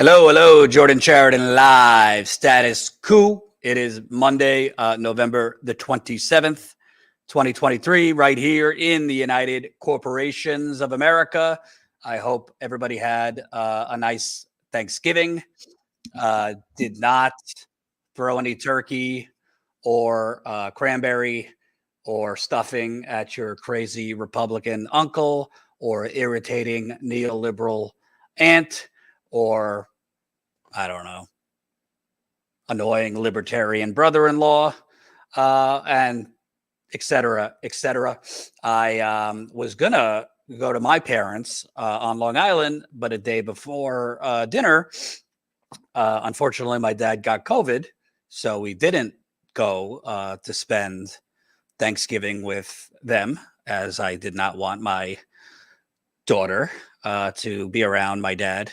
Hello, Jordan Chariton live. Status Coup. It is Monday, November the 27th, 2023, right here in the United Corporations of America. I hope everybody had a nice Thanksgiving. Did not throw any turkey or cranberry or stuffing at your crazy Republican uncle or irritating neoliberal aunt or I don't know, annoying libertarian brother-in-law, and et cetera, et cetera. I was gonna go to my parents on Long Island, but a day before dinner, unfortunately, my dad got COVID, so we didn't go to spend Thanksgiving with them, as I did not want my daughter to be around my dad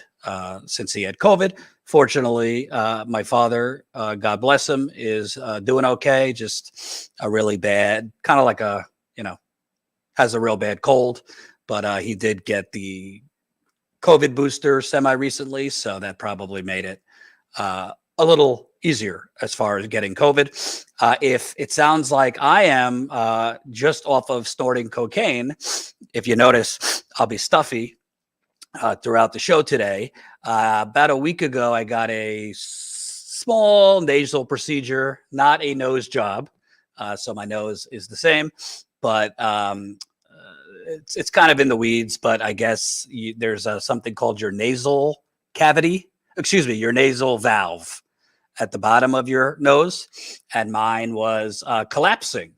since he had COVID. Fortunately, my father, God bless him, is doing okay. Just a really bad, kind of like has a real bad cold, but he did get the COVID booster semi recently. So that probably made it a little easier as far as getting COVID. If it sounds like I am just off of snorting cocaine, if you notice, I'll be stuffy throughout the show today. About a week ago, I got a small nasal procedure, not a nose job. So my nose is the same, but it's kind of in the weeds. But I guess there's something called your nasal cavity. Excuse me, your nasal valve at the bottom of your nose, and mine was collapsing,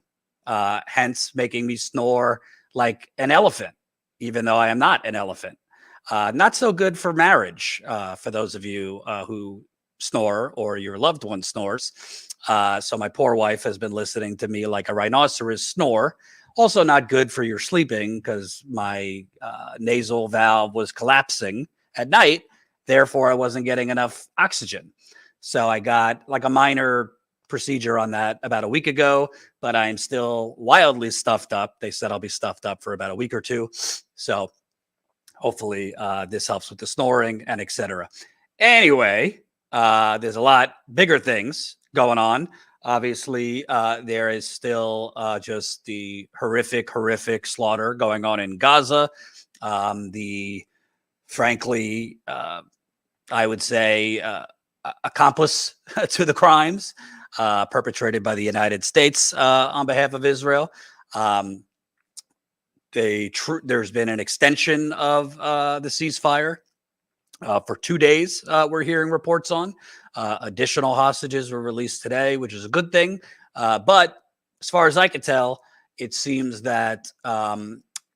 hence making me snore like an elephant, even though I am not an elephant. Not so good for marriage for those of you who snore or your loved one snores. So my poor wife has been listening to me like a rhinoceros snore. Also not good for your sleeping because my nasal valve was collapsing at night. Therefore, I wasn't getting enough oxygen. So I got like a minor procedure on that about a week ago, but I'm still wildly stuffed up. They said I'll be stuffed up for about a week or two. So hopefully this helps with the snoring and etc. Anyway, there's a lot bigger things going on. Obviously, there is still just the horrific slaughter going on in Gaza. The frankly, I would say, accomplice to the crimes perpetrated by the United States on behalf of Israel. There's been an extension of the ceasefire for 2 days. We're hearing reports on additional hostages were released today, which is a good thing. But as far as I can tell, it seems that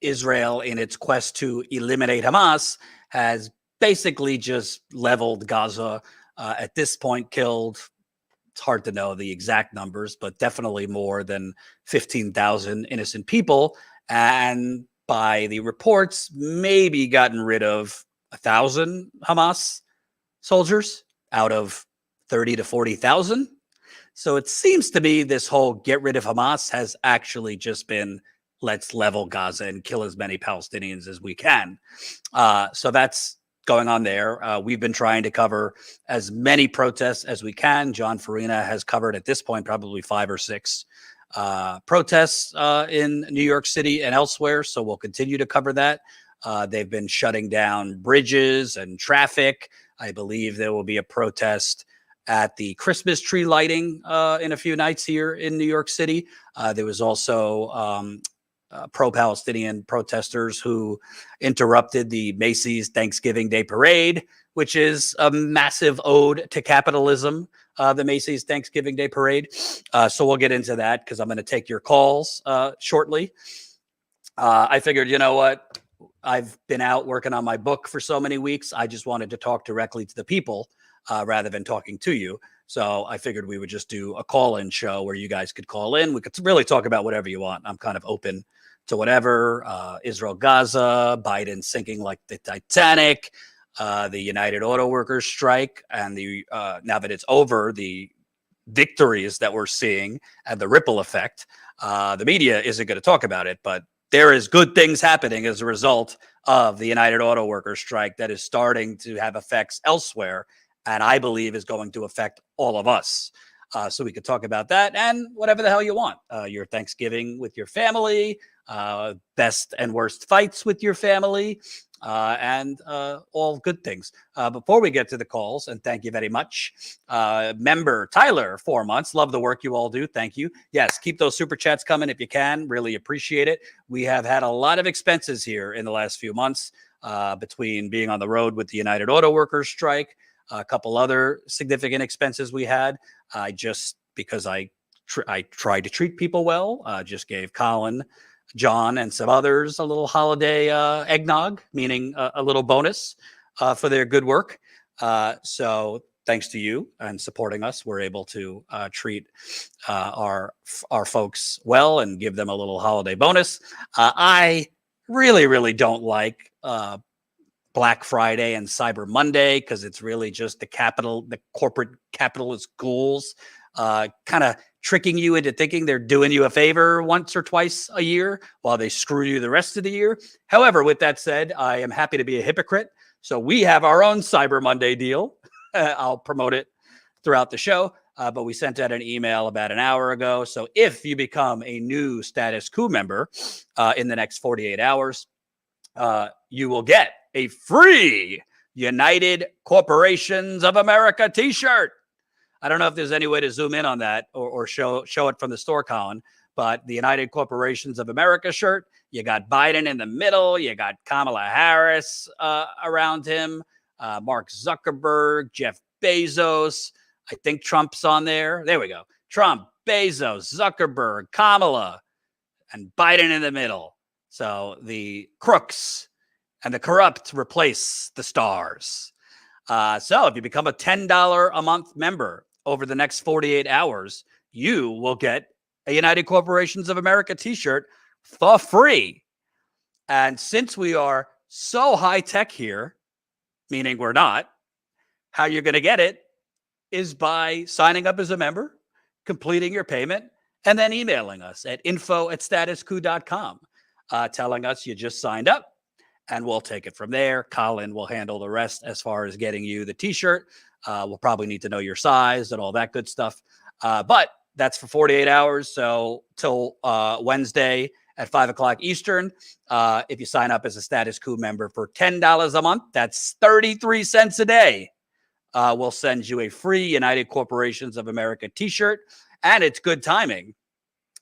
Israel, in its quest to eliminate Hamas, has basically just leveled Gaza. At this point, killed. It's hard to know the exact numbers, but definitely more than 15,000 innocent people. And by the reports, maybe gotten rid of 1,000 Hamas soldiers out of 30 to 40,000. So it seems to me this whole get rid of Hamas has actually just been let's level Gaza and kill as many Palestinians as we can. So that's going on there. We've been trying to cover as many protests as we can. John Farina has covered at this point probably 5 or 6 protests in New York City and elsewhere. So we'll continue to cover that. They've been shutting down bridges and traffic. I believe there will be a protest at the Christmas tree lighting in a few nights here in New York City. There was also pro-Palestinian protesters who interrupted the Macy's Thanksgiving Day Parade, which is a massive ode to capitalism, the Macy's Thanksgiving Day Parade. So we'll get into that because I'm going to take your calls shortly. I figured, you know what? I've been out working on my book for so many weeks. I just wanted to talk directly to the people rather than talking to you. So I figured we would just do a call-in show where you guys could call in. We could really talk about whatever you want. I'm kind of open to whatever. Israel-Gaza, Biden sinking like the Titanic, the United Auto Workers strike, and the now that it's over, the victories that we're seeing and the ripple effect. The media isn't going to talk about it, but there is good things happening as a result of the United Auto Workers strike that is starting to have effects elsewhere, and I believe is going to affect all of us. So we could talk about that and whatever the hell you want. Your Thanksgiving with your family, best and worst fights with your family, and all good things. Before we get to the calls, and thank you very much, member Tyler, 4 months. Love the work you all do. Thank you. Yes, keep those super chats coming if you can. Really appreciate it. We have had a lot of expenses here in the last few months between being on the road with the United Auto Workers strike, a couple other significant expenses we had. Because I tried to treat people well, just gave Colin, John, and some others a little holiday eggnog, meaning a little bonus for their good work. So thanks to you and supporting us, we're able to treat our folks well and give them a little holiday bonus. I really don't like Black Friday and Cyber Monday because it's really just the corporate capitalist ghouls kind of tricking you into thinking they're doing you a favor once or twice a year while they screw you the rest of the year. However, with that said, I am happy to be a hypocrite. So we have our own Cyber Monday deal. I'll promote it throughout the show, but we sent out an email about an hour ago. So if you become a new Status Coup member in the next 48 hours, you will get a free United Corporations of America t-shirt. I don't know if there's any way to zoom in on that or show it from the store, Colin, but the United Corporations of America shirt, you got Biden in the middle, you got Kamala Harris around him, Mark Zuckerberg, Jeff Bezos. I think Trump's on there. There we go. Trump, Bezos, Zuckerberg, Kamala, and Biden in the middle. So the crooks and the corrupt replace the stars. So if you become a $10 a month member over the next 48 hours, you will get a United Corporations of America t-shirt for free. And since we are so high tech here, meaning we're not, how you're going to get it is by signing up as a member, completing your payment, and then emailing us at info@statuscoup.com, telling us you just signed up. And we'll take it from there. Colin will handle the rest as far as getting you the t-shirt. We'll probably need to know your size and all that good stuff. But that's for 48 hours. So till Wednesday at 5 o'clock Eastern. If you sign up as a Status Coup member for $10 a month, that's 33 cents a day. We'll send you a free United Corporations of America t-shirt. And it's good timing.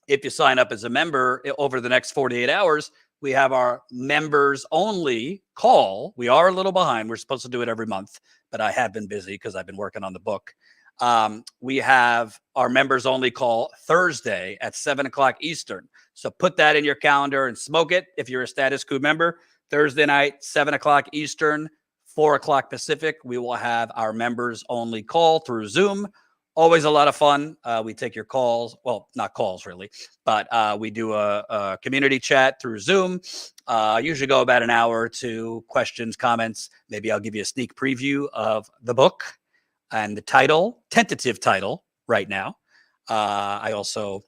If you sign up as a member over the next 48 hours, we have our members only call. We are a little behind. We're supposed to do it every month, but I have been busy because I've been working on the book. We have our members only call Thursday at 7 o'clock Eastern. So put that in your calendar and smoke it. If you're a Status Coup member, Thursday night, 7 o'clock Eastern, 4 o'clock Pacific, we will have our members only call through Zoom. Always a lot of fun. We take your calls. Well, not calls really, but we do a community chat through Zoom. Usually go about an hour to questions, comments. Maybe I'll give you a sneak preview of the book and the title, tentative title right now. I also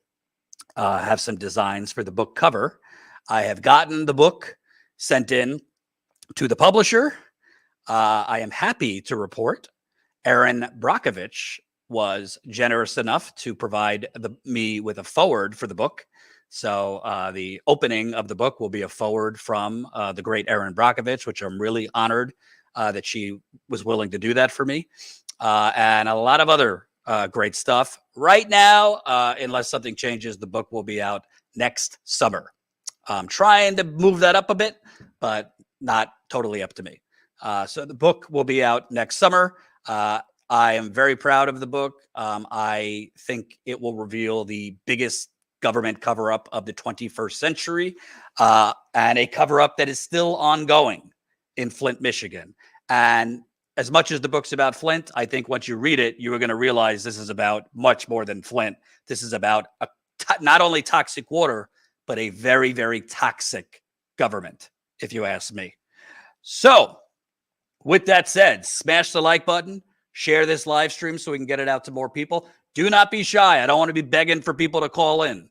have some designs for the book cover. I have gotten the book sent in to the publisher. I am happy to report Aaron Brockovich was generous enough to provide me with a forward for the book. So the opening of the book will be a forward from the great Erin Brockovich, which I'm really honored that she was willing to do that for me. And a lot of other great stuff. Right now, unless something changes, the book will be out next summer. I'm trying to move that up a bit, but not totally up to me. So the book will be out next summer. I am very proud of the book. I think it will reveal the biggest government cover-up of the 21st century, and a cover-up that is still ongoing in Flint, Michigan. And as much as the book's about Flint, I think once you read it, you are going to realize this is about much more than Flint. This is about not only toxic water, but a very, very toxic government, if you ask me. So with that said, smash the like button. Share this live stream so we can get it out to more people. Do not be shy. I don't want to be begging for people to call in.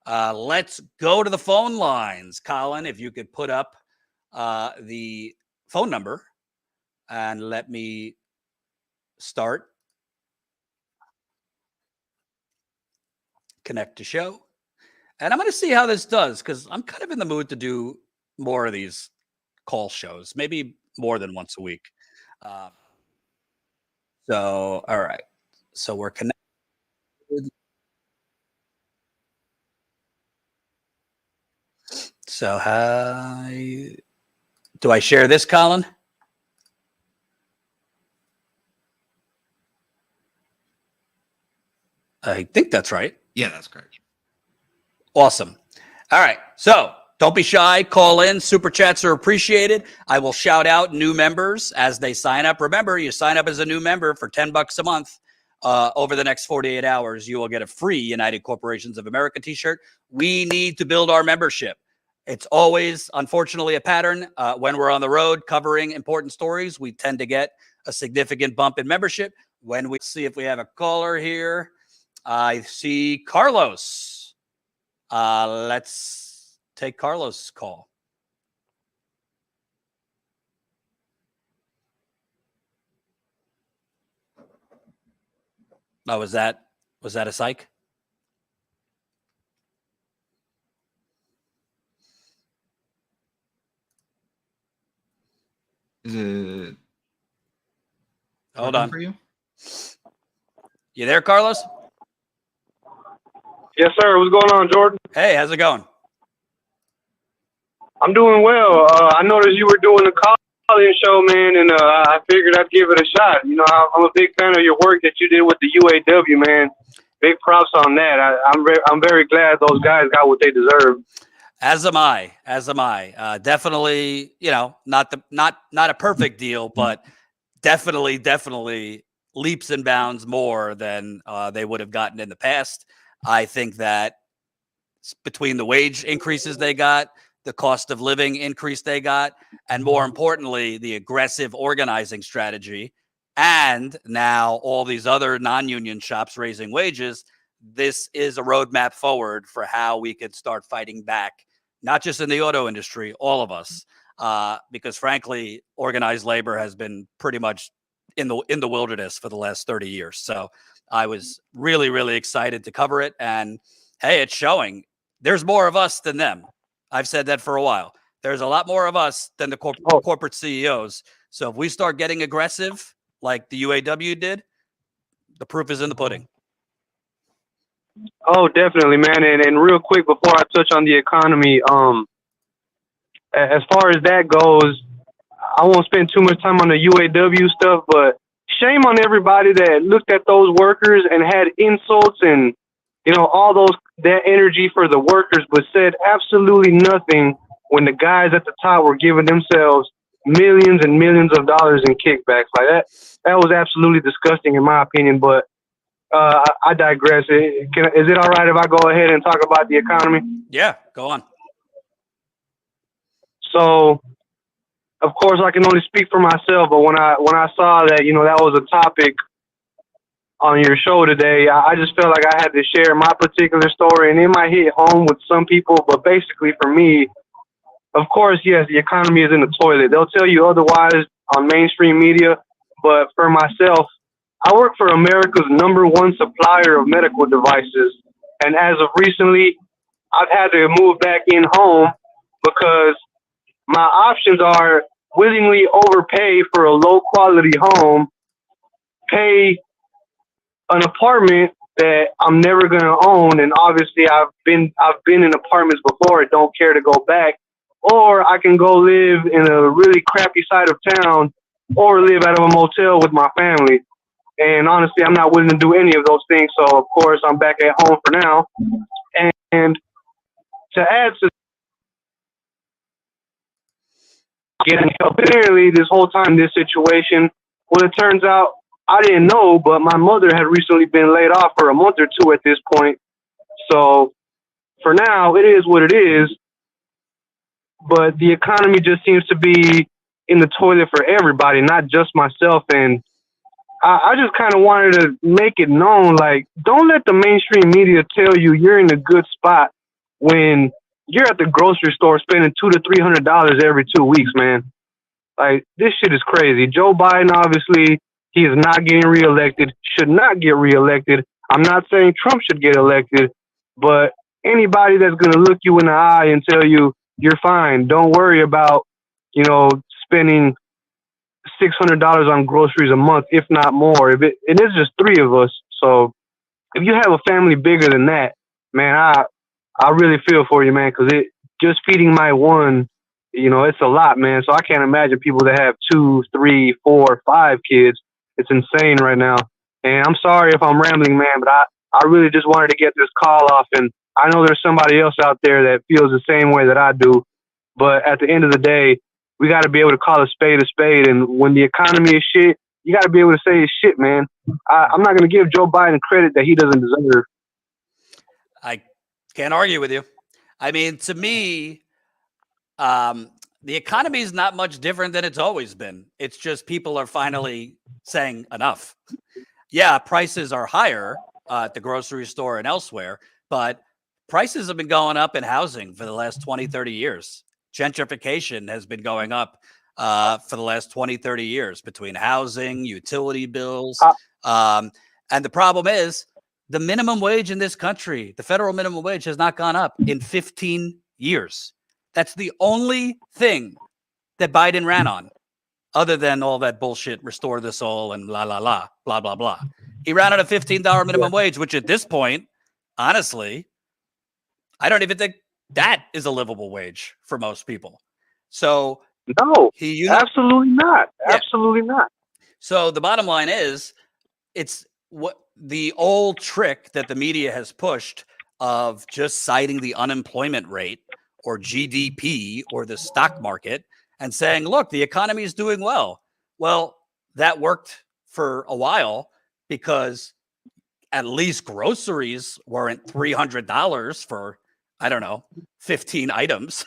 Let's go to the phone lines. Colin, if you could put up the phone number and let me start. Connect to show. And I'm going to see how this does because I'm kind of in the mood to do more of these call shows, maybe more than once a week. So, all right. So we're connected. So, do I share this, Colin? I think that's right. Yeah, that's correct. Awesome. All right. So don't be shy. Call in. Super chats are appreciated. I will shout out new members as they sign up. Remember, you sign up as a new member for $10 a month. Over the next 48 hours, you will get a free United Corporations of America t-shirt. We need to build our membership. It's always, unfortunately, a pattern. When we're on the road covering important stories, we tend to get a significant bump in membership. When we see if we have a caller here, I see Carlos. Let's take Carlos' call. Oh, was that a psych? Is it Hold on. for you? You there, Carlos? Yes, sir. What's going on, Jordan? Hey, how's it going? I'm doing well. I noticed you were doing the call-in show, man, and I figured I'd give it a shot. You know, I'm a big fan of your work that you did with the UAW, man. Big props on that. I'm very glad those guys got what they deserve. As am I. Definitely, you know, not a perfect deal, but definitely leaps and bounds more than they would have gotten in the past. I think that between the wage increases they got, the cost of living increase they got, and more importantly, the aggressive organizing strategy, and now all these other non-union shops raising wages, this is a roadmap forward for how we could start fighting back, not just in the auto industry, all of us, because frankly, organized labor has been pretty much in the wilderness for the last 30 years. So I was really excited to cover it, and hey, it's showing. There's more of us than them. I've said that for a while. There's a lot more of us than the corporate CEOs. So if we start getting aggressive like the UAW did, the proof is in the pudding. Oh, definitely, man. And real quick before I touch on the economy, as far as that goes, I won't spend too much time on the UAW stuff, but shame on everybody that looked at those workers and had insults and, you know, all that energy for the workers, but said absolutely nothing when the guys at the top were giving themselves millions and millions of dollars in kickbacks. Like that was absolutely disgusting in my opinion, but I digress. Is it all right if I go ahead and talk about the economy? Yeah, go on. So, of course, I can only speak for myself, but when I saw that, you know, that was a topic on your show today, I just felt like I had to share my particular story, and it might hit home with some people, but basically for me, of course, yes, the economy is in the toilet. They'll tell you otherwise on mainstream media, but for myself, I work for America's #1 supplier of medical devices, and as of recently, I've had to move back in home because my options are willingly overpay for a low-quality home, pay an apartment that I'm never going to own, and obviously I've been in apartments before. I don't care to go back, or I can go live in a really crappy side of town, or live out of a motel with my family. And honestly, I'm not willing to do any of those things. So of course, I'm back at home for now. And to add to getting help, apparently this whole time, this situation, well, it turns out I didn't know, but my mother had recently been laid off for a month or two at this point. So for now, it is what it is. But the economy just seems to be in the toilet for everybody, not just myself. And I just kind of wanted to make it known, like, don't let the mainstream media tell you you're in a good spot when you're at the grocery store spending $200 to $300 every 2 weeks, man. Like, this shit is crazy. Joe Biden, obviously, he is not getting reelected, should not get reelected. I'm not saying Trump should get elected, but anybody that's going to look you in the eye and tell you you're fine, don't worry about, spending $600 on groceries a month, if not more. If it is just three of us. So if you have a family bigger than that, man, I really feel for you, man, because it just feeding my one, it's a lot, man. So I can't imagine people that have 2, 3, 4, 5 kids. It's insane right now. And I'm sorry if I'm rambling, man, but I really just wanted to get this call off. And I know there's somebody else out there that feels the same way that I do. But at the end of the day, we got to be able to call a spade a spade. And when the economy is shit, you got to be able to say it's shit, man. I'm not going to give Joe Biden credit that he doesn't deserve. I can't argue with you. I mean, to me, the economy is not much different than it's always been. It's just people are finally saying enough. Yeah, prices are higher at the grocery store and elsewhere, but prices have been going up in housing for the last 20, 30 years. Gentrification has been going up for the last 20, 30 years between housing, utility bills. And the problem is the minimum wage in this country, the federal minimum wage has not gone up in 15 years. That's the only thing that Biden ran on, other than all that bullshit, restore the soul and blah, blah, blah. He ran on a $15 minimum wage, which at this point, honestly, I don't even think that is a livable wage for most people. So no, absolutely not. Yeah. Absolutely not. So the bottom line is, it's what the old trick that the media has pushed of just citing the unemployment rate or GDP or the stock market and saying, look, the economy is doing well. Well, that worked for a while because at least groceries weren't $300 for, I don't know, 15 items,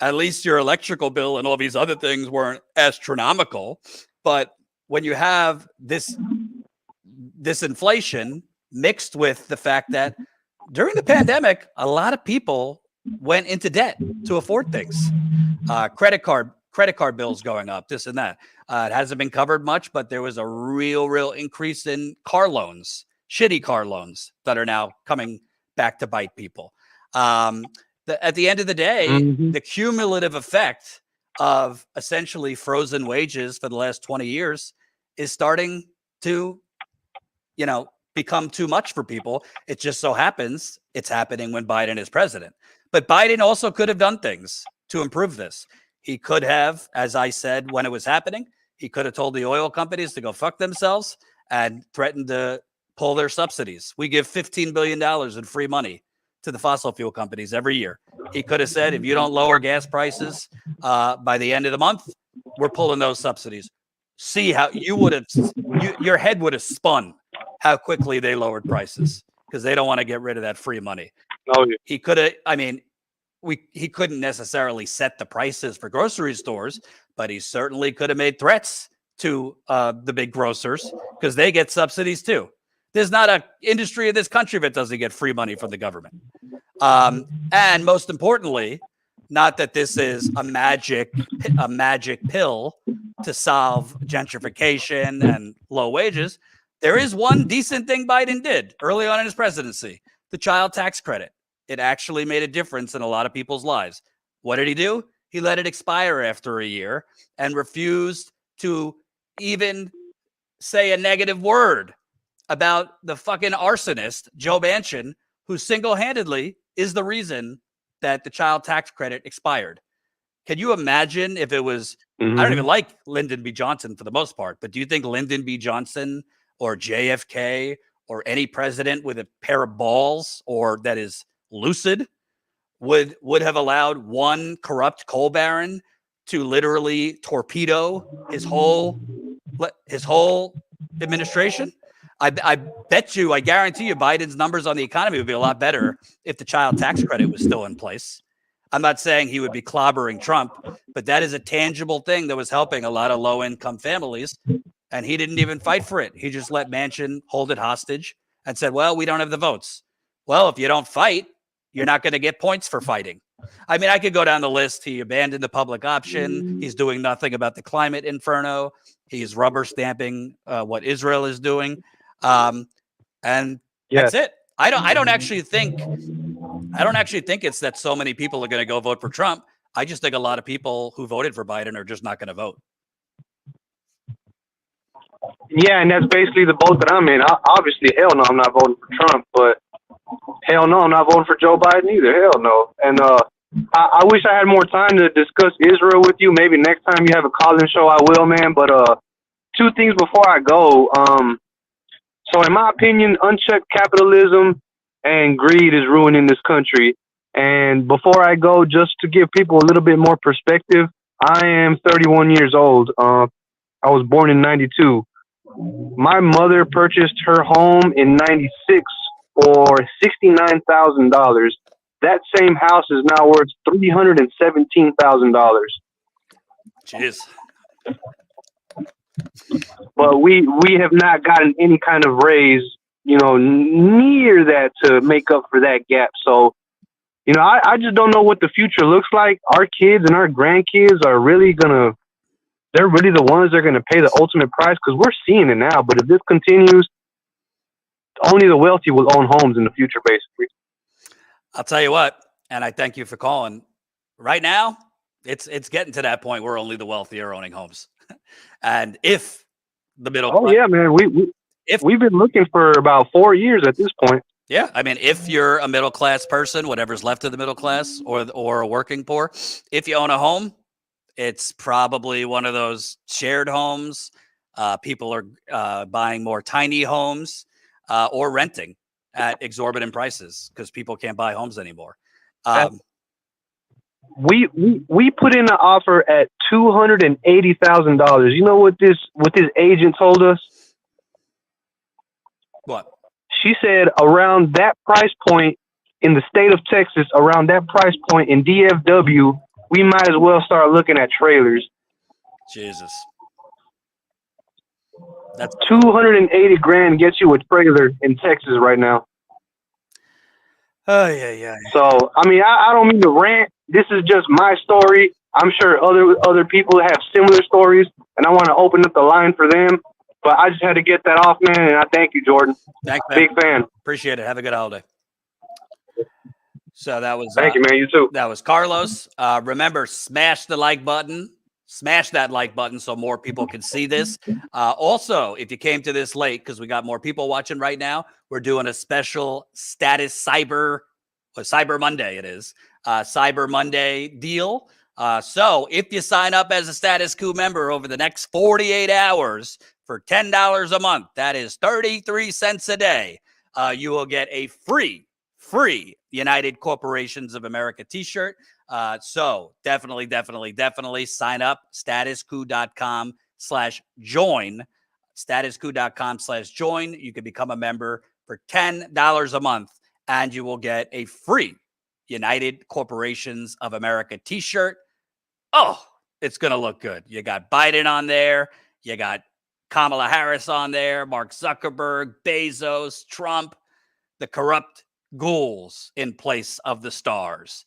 at least your electrical bill and all these other things weren't astronomical. But when you have this inflation mixed with the fact that during the pandemic, a lot of people went into debt to afford things. Credit card bills going up, this and that. It hasn't been covered much, but there was a real increase in car loans, shitty car loans that are now coming back to bite people. At the end of the day, the cumulative effect of essentially frozen wages for the last 20 years is starting to, become too much for people. It just so happens it's happening when Biden is president. But Biden also could have done things to improve this. He could have, as I said, when it was happening, he could have told the oil companies to go fuck themselves and threatened to pull their subsidies. We give $15 billion in free money to the fossil fuel companies every year. He could have said, if you don't lower gas prices by the end of the month, we're pulling those subsidies. See how your head would have spun how quickly they lowered prices because they don't want to get rid of that free money. Oh, yeah. He could have, he couldn't necessarily set the prices for grocery stores, but he certainly could have made threats to the big grocers because they get subsidies too. There's not an industry in this country that doesn't get free money from the government. And most importantly, not that this is a magic pill to solve gentrification and low wages. There is one decent thing Biden did early on in his presidency, the child tax credit. It actually made a difference in a lot of people's lives. What did he do? He let it expire after a year and refused to even say a negative word about the fucking arsonist, Joe Manchin, who single-handedly is the reason that the child tax credit expired. Can you imagine if it was, I don't even like Lyndon B. Johnson for the most part, but do you think Lyndon B. Johnson or JFK or any president with a pair of balls or that is lucid would have allowed one corrupt coal baron to literally torpedo his whole administration? I bet you, I guarantee you, Biden's numbers on the economy would be a lot better if the child tax credit was still in place. I'm not saying he would be clobbering Trump, but that is a tangible thing that was helping a lot of low-income families, and he didn't even fight for it. He just let Manchin hold it hostage and said, well, we don't have the votes. Well, if you don't fight, you're not going to get points for fighting. I mean, I could go down the list. He abandoned the public option. He's doing nothing about the climate inferno. He's rubber stamping what Israel is doing. And that's it. I don't actually think it's that so many people are going to go vote for Trump. I just think a lot of people who voted for Biden are just not going to vote. Yeah, and that's basically the boat that I'm in. Obviously, hell no, I'm not voting for Trump, but hell no, I'm not voting for Joe Biden either. Hell no. And I wish I had more time to discuss Israel with you. Maybe next time you have a call-in show, I will, man. But two things before I go. So in my opinion, unchecked capitalism and greed is ruining this country. And before I go, just to give people a little bit more perspective, I am 31 years old. I was born in 92. My mother purchased her home in 96 for $69,000. That same house is now worth $317,000. Jeez. But we have not gotten any kind of raise, near that to make up for that gap. So, I just don't know what the future looks like. Our kids and our grandkids are really they're really the ones that are going to pay the ultimate price, because we're seeing it now. But if this continues, only the wealthy will own homes in the future, basically. I'll tell you what, and I thank you for calling. Right now, it's getting to that point where only the wealthy are owning homes. And if the middle class, yeah, man, we've been looking for about 4 years at this point. Yeah, I mean, if you're a middle class person, whatever's left of the middle class, or a working poor, if you own a home, it's probably one of those shared homes. People are buying more tiny homes or renting at exorbitant prices because people can't buy homes anymore. We put in an offer at $280,000. You know what this agent told us? What? She said around that price point in the state of Texas, around that price point in DFW, we might as well start looking at trailers. Jesus. That's $280,000 gets you a trailer in Texas right now. Oh, yeah. So, I mean, I don't mean to rant. This is just my story. I'm sure other people have similar stories, and I want to open up the line for them. But I just had to get that off, man, and I thank you, Jordan. Thanks, man. Big fan. Appreciate it. Have a good holiday. So that was thank you, man. You too. That was Carlos. Remember, smash the like button. Smash that like button so more people can see this. Also, if you came to this late, because we got more people watching right now, we're doing a special Cyber Monday. It is Cyber Monday deal. So if you sign up as a Status Coup member over the next 48 hours for $10 a month, that is 33 cents a day, you will get a free United Corporations of America t-shirt. So definitely sign up. StatusCoup.com/join. StatusCoup.com/join. You can become a member for $10 a month, and you will get a free United Corporations of America t-shirt. Oh, it's going to look good. You got Biden on there. You got Kamala Harris on there, Mark Zuckerberg, Bezos, Trump, the corrupt ghouls in place of the stars.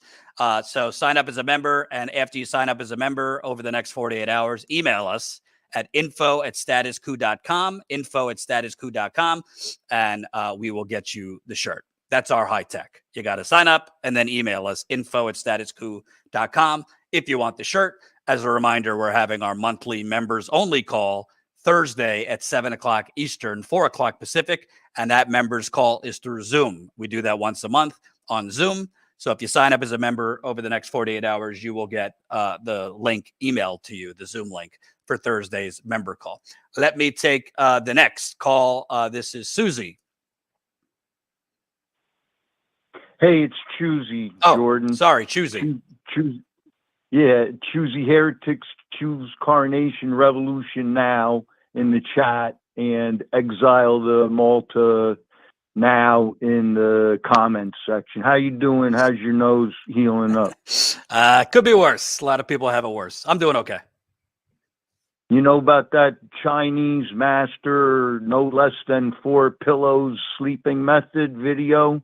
So sign up as a member, and after you sign up as a member over the next 48 hours, email us at info@statuscoup.com, info@statuscoup.com, and we will get you the shirt. That's our high tech. You got to sign up and then email us, info@statuscoup.com, if you want the shirt. As a reminder, we're having our monthly members only call Thursday at 7 o'clock Eastern, 4 o'clock Pacific, and that members call is through Zoom. We do that once a month on Zoom. So if you sign up as a member over the next 48 hours, you will get the link emailed to you, the Zoom link for Thursday's member call. Let me take the next call. This is Susie. Hey, it's Choosy, Jordan. Sorry, Choosy. Yeah, Choosy Heretics, Choose Carnation Revolution now in the chat, and Exile the Malta now in the comments section. How you doing? How's your nose healing up? Could be worse. A lot of people have it worse. I'm doing okay. You know about that Chinese master, no less than 4 pillows sleeping method video?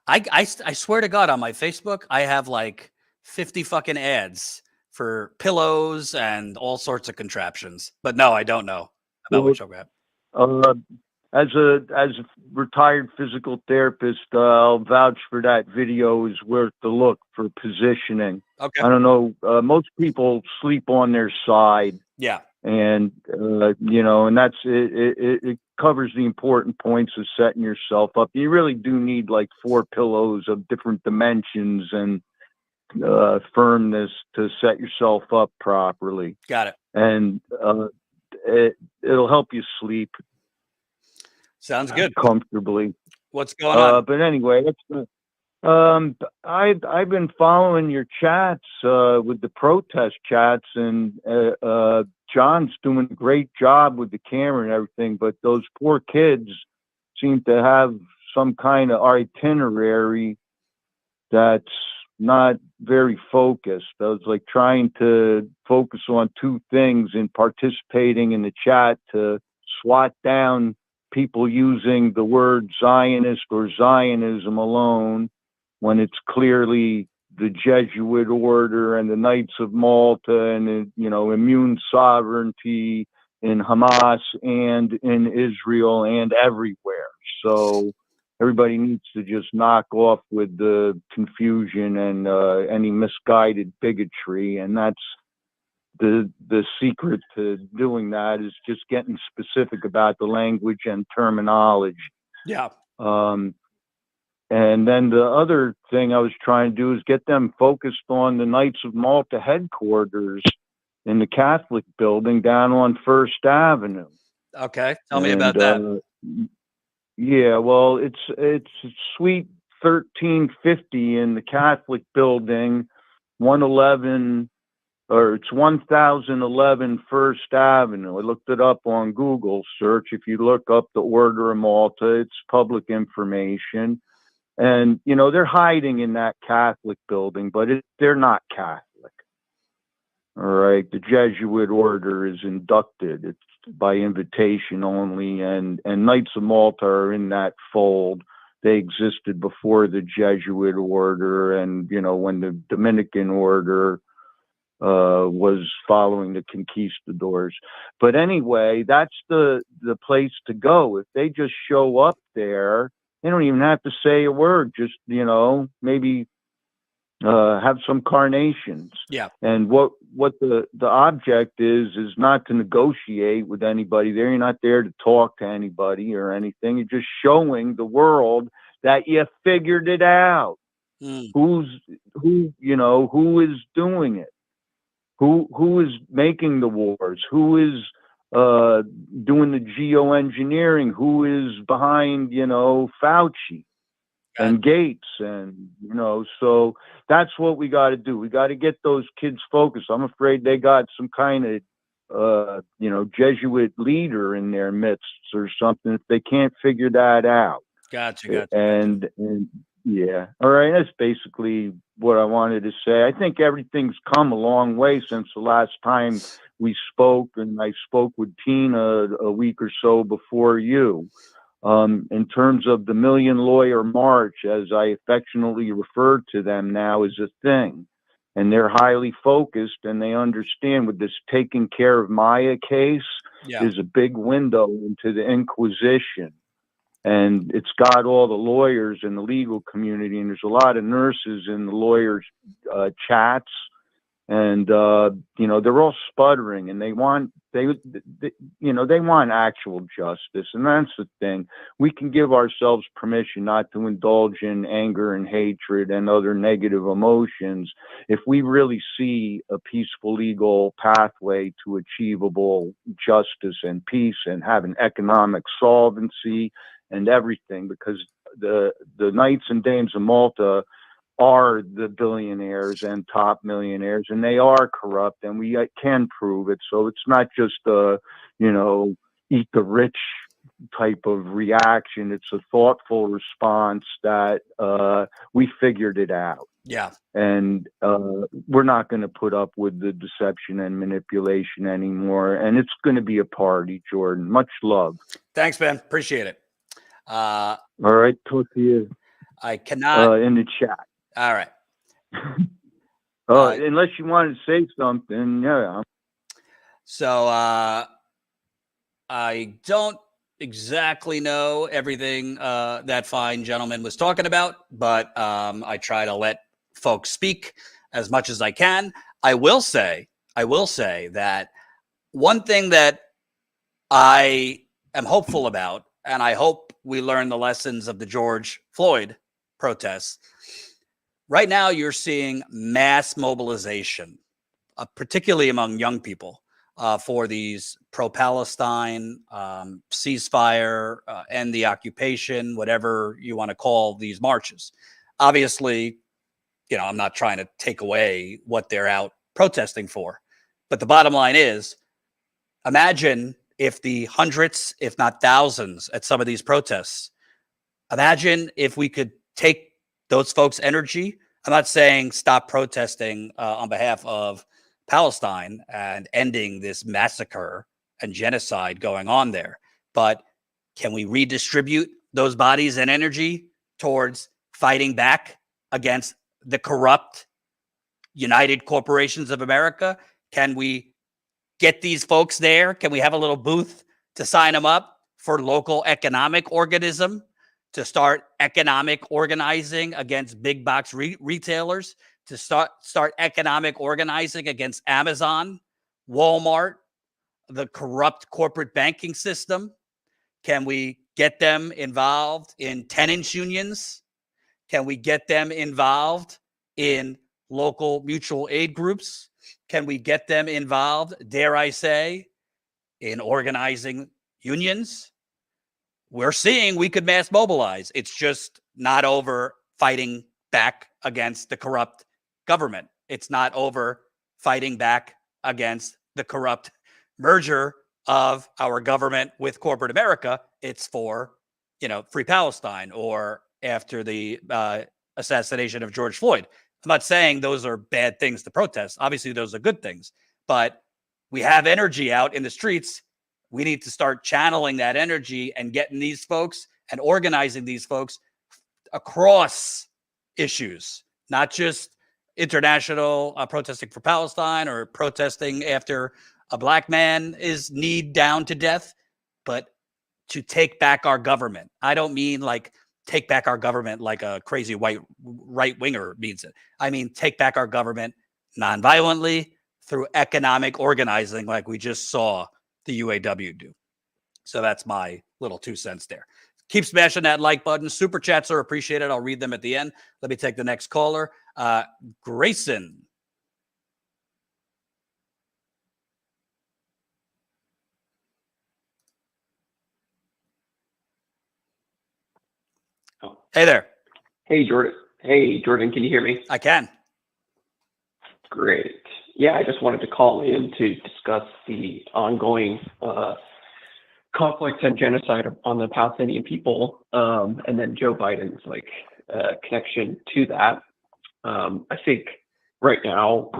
I swear to God, on my Facebook, I have like 50 fucking ads for pillows and all sorts of contraptions. But no, I don't know about what you'll have. As a retired physical therapist, I'll vouch for that video is worth the look for positioning. Okay. I don't know. Most people sleep on their side. Yeah. And, and that's it covers the important points of setting yourself up. You really do need like 4 pillows of different dimensions and firmness to set yourself up properly. Got it. And it'll help you sleep. Sounds good. Comfortably. What's going on? But anyway, I've been following your chats with the protest chats, and John's doing a great job with the camera and everything. But those poor kids seem to have some kind of itinerary that's not very focused. I was like trying to focus on 2 things in participating in the chat to swat down people using the word Zionist or Zionism alone when it's clearly the Jesuit order and the Knights of Malta and, immune sovereignty in Hamas and in Israel and everywhere. So everybody needs to just knock off with the confusion and any misguided bigotry. And that's the secret to doing that, is just getting specific about the language and terminology. Yeah. And then the other thing I was trying to do is get them focused on the Knights of Malta headquarters in the Catholic building down on First Avenue. Okay. Tell me about that. Yeah, well, it's Suite 1350 in the Catholic building, 111, or it's 1011 First Avenue. I looked it up on Google search. If you look up the Order of Malta, it's public information. And, they're hiding in that Catholic building, but they're not Catholic. All right. The Jesuit order is inducted. It's by invitation only. And Knights of Malta are in that fold. They existed before the Jesuit order. And, when the Dominican order was following the conquistadors. But anyway, that's the place to go. If they just show up there, they don't even have to say a word. Just, maybe have some carnations. Yeah. And what the object is not to negotiate with anybody there. You're not there to talk to anybody or anything. You're just showing the world that you figured it out. Who is doing it? Who is making the wars? Who is doing the geoengineering? Who is behind, Fauci and Gates? And, so that's what we got to do. We got to get those kids focused. I'm afraid they got some kind of, Jesuit leader in their midst or something if they can't figure that out. Gotcha. And yeah. All right. That's basically what I wanted to say. I think everything's come a long way since the last time we spoke, and I spoke with Tina a week or so before you. In terms of the Million Lawyer March, as I affectionately refer to them now, is a thing. And they're highly focused, and they understand with this Taking Care of Maya case is a big window into the Inquisition. And it's got all the lawyers in the legal community, and there's a lot of nurses in the lawyers' chats, and they're all sputtering, and they want actual justice, and that's the thing. We can give ourselves permission not to indulge in anger and hatred and other negative emotions if we really see a peaceful legal pathway to achievable justice and peace and have an economic solvency and everything, because the Knights and Dames of Malta are the billionaires and top millionaires, and they are corrupt, and we can prove it. So it's not just a, eat the rich type of reaction. It's a thoughtful response that we figured it out. Yeah. And we're not going to put up with the deception and manipulation anymore. And it's going to be a party, Jordan. Much love. Thanks, Ben. Appreciate it. All right. Talk to you. I cannot. in the chat. All right. Unless you want to say something, yeah. So I don't exactly know everything that fine gentleman was talking about, but I try to let folks speak as much as I can. I will say that one thing that I am hopeful about, and I hope we learn the lessons of the George Floyd protests. Right now, you're seeing mass mobilization, particularly among young people, for these pro-Palestine ceasefire, end the occupation, whatever you want to call these marches. Obviously, I'm not trying to take away what they're out protesting for, but the bottom line is, imagine if the hundreds, if not thousands, at some of these protests, imagine if we could take those folks' energy. I'm not saying stop protesting on behalf of Palestine and ending this massacre and genocide going on there, but can we redistribute those bodies and energy towards fighting back against the corrupt United Corporations of America? Can we get these folks there? Can we have a little booth to sign them up for local economic organism, to start economic organizing against big box retailers, to start economic organizing against Amazon, Walmart, the corrupt corporate banking system? Can we get them involved in tenants unions? Can we get them involved in local mutual aid groups? Can we get them involved, dare I say, in organizing unions? We're seeing we could mass mobilize. It's just not over fighting back against the corrupt government. It's not over fighting back against the corrupt merger of our government with corporate America. It's for, free Palestine, or after the assassination of George Floyd. I'm not saying those are bad things to protest. Obviously, those are good things. But we have energy out in the streets. We need to start channeling that energy and getting these folks and organizing these folks across issues, not just international protesting for Palestine or protesting after a black man is kneed down to death, but to take back our government. I don't mean like take back our government like a crazy white right winger means it. I mean, take back our government nonviolently through economic organizing, like we just saw the UAW do. So that's my little 2 cents there. Keep smashing that like button. Super chats are appreciated. I'll read them at the end. Let me take the next caller. Grayson. Oh. Hey there. Hey, Jordan. Hey, Jordan, can you hear me? I can. Great. Yeah, I just wanted to call in to discuss the ongoing conflict and genocide on the Palestinian people, and then Joe Biden's connection to that. I think right now,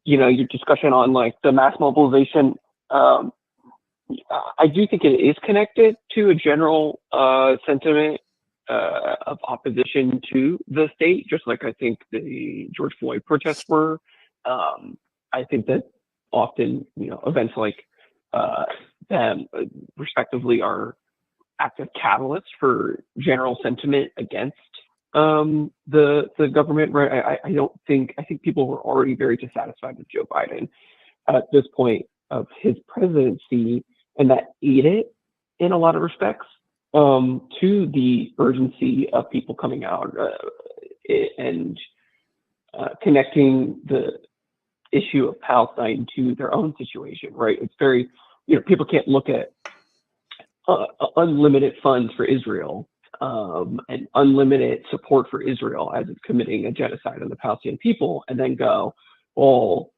your discussion on the mass mobilization, I do think it is connected to a general sentiment of opposition to the state, just like I think the George Floyd protests were. I think that often, events like them respectively are active catalysts for general sentiment against the government, right? I think people were already very dissatisfied with Joe Biden at this point of his presidency, and that aided in a lot of respects to the urgency of people coming out and connecting the issue of Palestine to their own situation, right? It's very, people can't look at unlimited funds for Israel and unlimited support for Israel as it's committing a genocide on the Palestinian people and then go, well,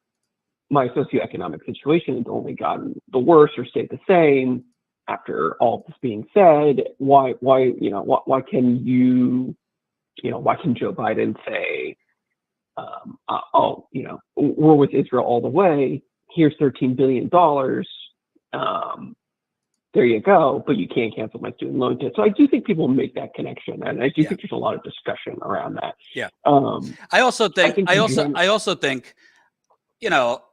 my socioeconomic situation has only gotten the worse or stayed the same. After all this being said, why can Joe Biden say, we're with Israel all the way. Here's $13 billion. there you go, but you can't cancel my student loan debt. So I do think people make that connection, and I do Yeah. think there's a lot of discussion around that. Yeah. Um, I also think, in general- I also think, you know,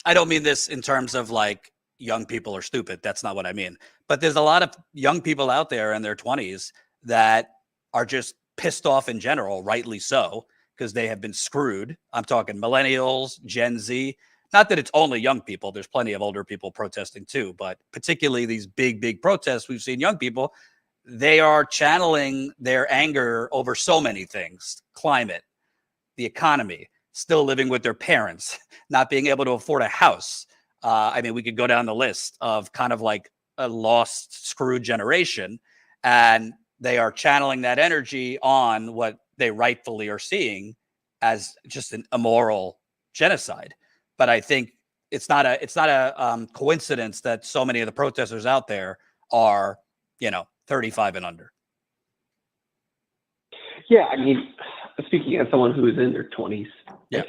I don't mean this in terms of like young people are stupid. That's not what I mean. But there's a lot of young people out there in their 20s that are just pissed off in general, rightly so, because they have been screwed. I'm talking millennials, Gen Z. Not that it's only young people. There's plenty of older people protesting too, but particularly these big protests we've seen young people, they are channeling their anger over so many things: climate, the economy, still living with their parents, not being able to afford a house. I mean, we could go down the list of kind of like a lost, screwed generation, and they are channeling that energy on what they rightfully are seeing as just an immoral genocide. But I think it's not a coincidence that so many of the protesters out there are, 35 and under. Yeah, I mean, speaking as someone who is in their 20s, Yeah.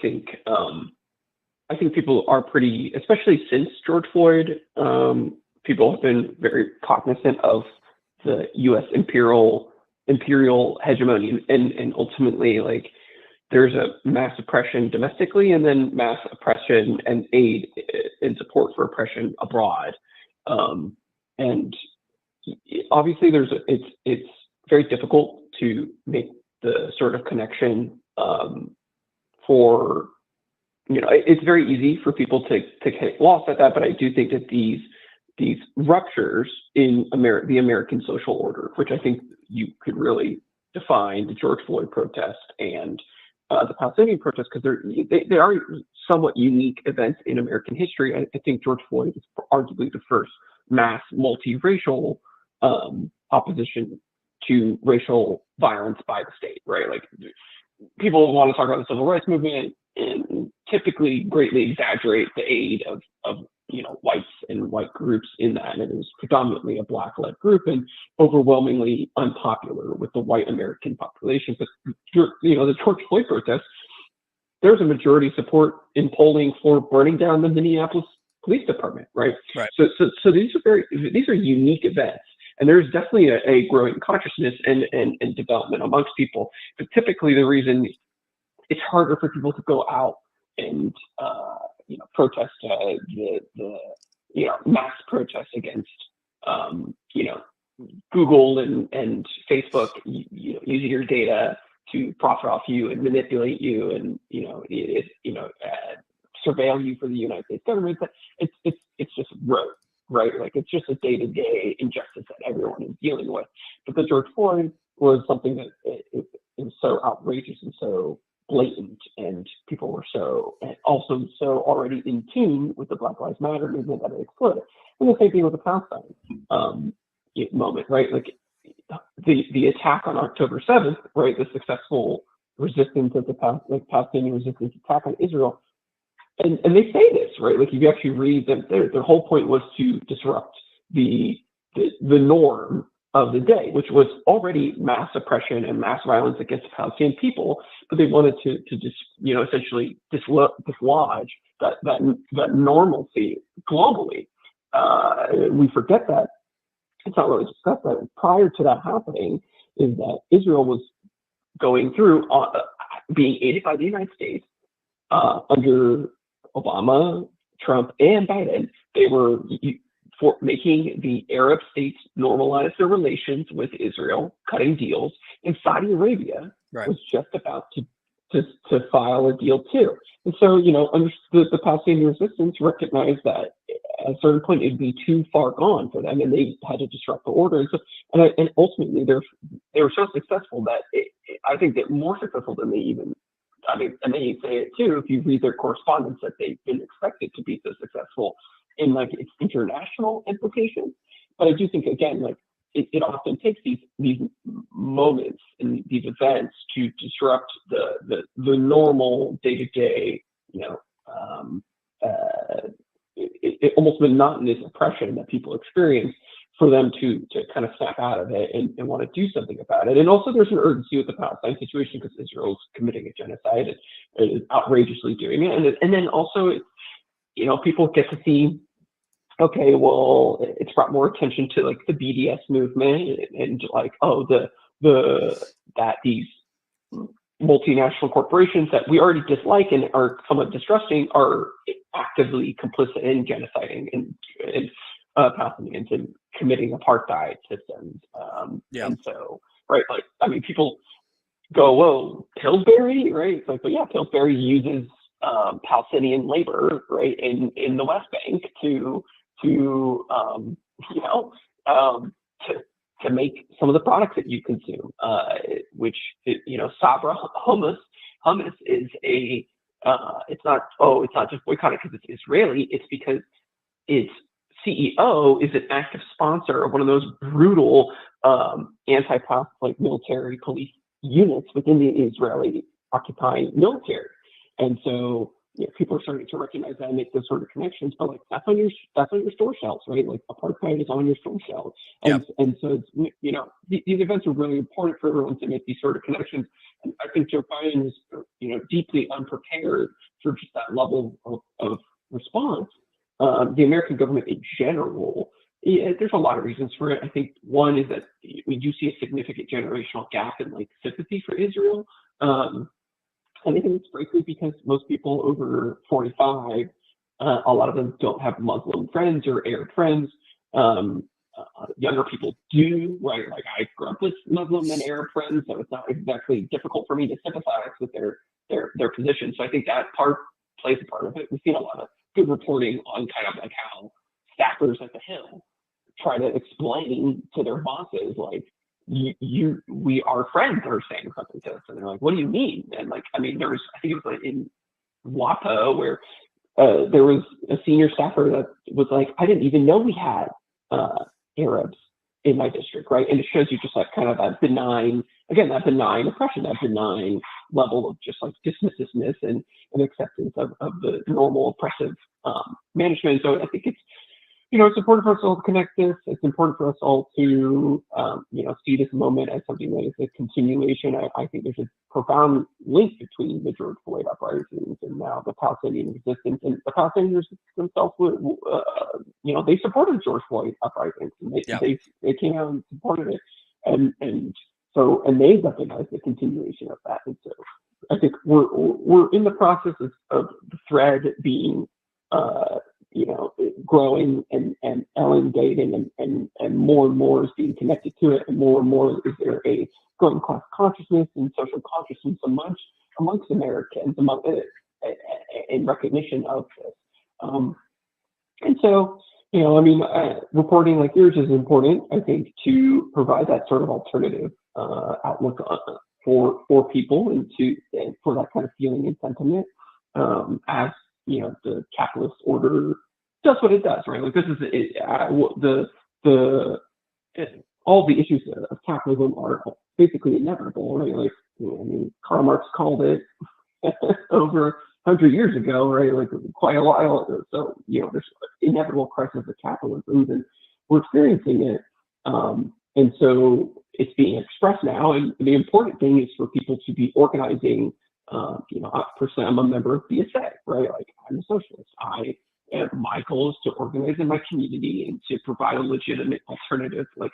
I think people are pretty, especially since George Floyd, people have been very cognizant of the U.S. imperial hegemony, and ultimately, like, there's a mass oppression domestically, and then mass oppression and aid and support for oppression abroad, and obviously, it's very difficult to make the sort of connection for, it's very easy for people to get lost at that, but I do think that these ruptures in the American social order, which I think you could really define the George Floyd protest and the Palestinian protest, because they are somewhat unique events in American history. I think George Floyd is arguably the first mass multiracial opposition to racial violence by the state, right? Like, people want to talk about the civil rights movement and typically greatly exaggerate the aid of whites and white groups in that, and it was predominantly a Black-led group and overwhelmingly unpopular with the white American population. But the George Floyd protest, there's a majority support in polling for burning down the Minneapolis Police Department, right? Right. So these are unique events. And there's definitely a growing consciousness and development amongst people. But typically, the reason it's harder for people to go out and protest the mass protests against Google and Facebook using your data to profit off you and manipulate you and surveil you for the United States government. It's just rote. Right, like, it's just a day-to-day injustice that everyone is dealing with. But the George Floyd was something that it was so outrageous and so blatant, and people were also so already in tune with the Black Lives Matter movement that it exploded. And the same thing with the Palestine moment, right? Like, the attack on October 7th, right? The successful resistance of the Palestinian resistance attack on Israel. And they say this, right? Like, if you actually read them, their whole point was to disrupt the norm of the day, which was already mass oppression and mass violence against the Palestinian people, but they wanted to just, essentially dislodge that normalcy globally. We forget that. It's not really discussed that prior to that happening is that Israel was going through being aided by the United States under Obama, Trump, and Biden. They were for making the Arab states normalize their relations with Israel, cutting deals, and Saudi Arabia was just about to file a deal too. And so, the Palestinian resistance recognized that at a certain point it'd be too far gone for them, and they had to disrupt the order. And so, and ultimately, they were so successful that I think that more successful than they even. I mean, and they say it too if you read their correspondence that they've been expected to be so successful in like its international implications. But I do think, again, like it often takes these moments and these events to disrupt the normal day-to-day, almost monotonous oppression that people experience, for them to kind of snap out of it and want to do something about it. And also there's an urgency with the Palestine situation because Israel's committing a genocide and is outrageously doing it. And then also, people get to see okay, well, it's brought more attention to like the BDS movement and like, oh, that these multinational corporations that we already dislike and are somewhat distrusting are actively complicit in genociding and Palestinians and committing apartheid systems. And so, right, like, I mean, people go, whoa, Pillsbury, right? It's like, well, yeah, Pillsbury uses Palestinian labor, right, in the West Bank to make some of the products that you consume, which, Sabra hummus is it's not just boycotted because it's Israeli, it's because its CEO is an active sponsor of one of those brutal anti-Palestine military police units within the Israeli occupying military. And so people are starting to recognize that and make those sort of connections, but like that's on your store shelves, right? Like apartheid is on your store shelves. And so it's, these events are really important for everyone to make these sort of connections. And I think Joe Biden is, deeply unprepared for just that level of response. The American government in general, there's a lot of reasons for it. I think one is that we do see a significant generational gap in like sympathy for Israel. And I think it's frankly because most people over 45, a lot of them don't have Muslim friends or Arab friends. Younger people do, right? Like I grew up with Muslim and Arab friends, so it's not exactly difficult for me to sympathize with their position. So I think that part plays a part of it. We've seen a lot of good reporting on kind of like how staffers at the Hill try to explain to their bosses, like, we our friends are saying something to us, and they're like, what do you mean? And like, I mean, I think it was like in WAPA where there was a senior staffer that was like, I didn't even know we had Arabs in my district, right? And it shows you just like kind of that benign oppression, that benign level of just like dismissiveness and acceptance of the normal oppressive management. So I think it's important for us all to connect this. It's important for us all to, see this moment as something that is a continuation. I think there's a profound link between the George Floyd uprisings and now the Palestinian resistance. And the Palestinians themselves, they supported George Floyd uprisings. And they came out and supported it. And they recognize the continuation of that. And so I think we're in the process of the thread being, growing and elongating and more is being connected to it, and more is there a growing class consciousness and social consciousness amongst Americans in recognition of this. And so, reporting like yours is important, I think, to provide that sort of alternative outlook for people and for that kind of feeling and sentiment as the capitalist order does what it does, right? Like this is all the issues of capitalism are basically inevitable, right? Like Karl Marx called it over 100 years ago, right? Like quite a while ago. So there's inevitable crisis of capitalism, and we're experiencing it, and so it's being expressed now. And the important thing is for people to be organizing. Personally, I'm a member of BSA, right? Like I'm a socialist. My goal is to organize in my community and to provide a legitimate alternative, like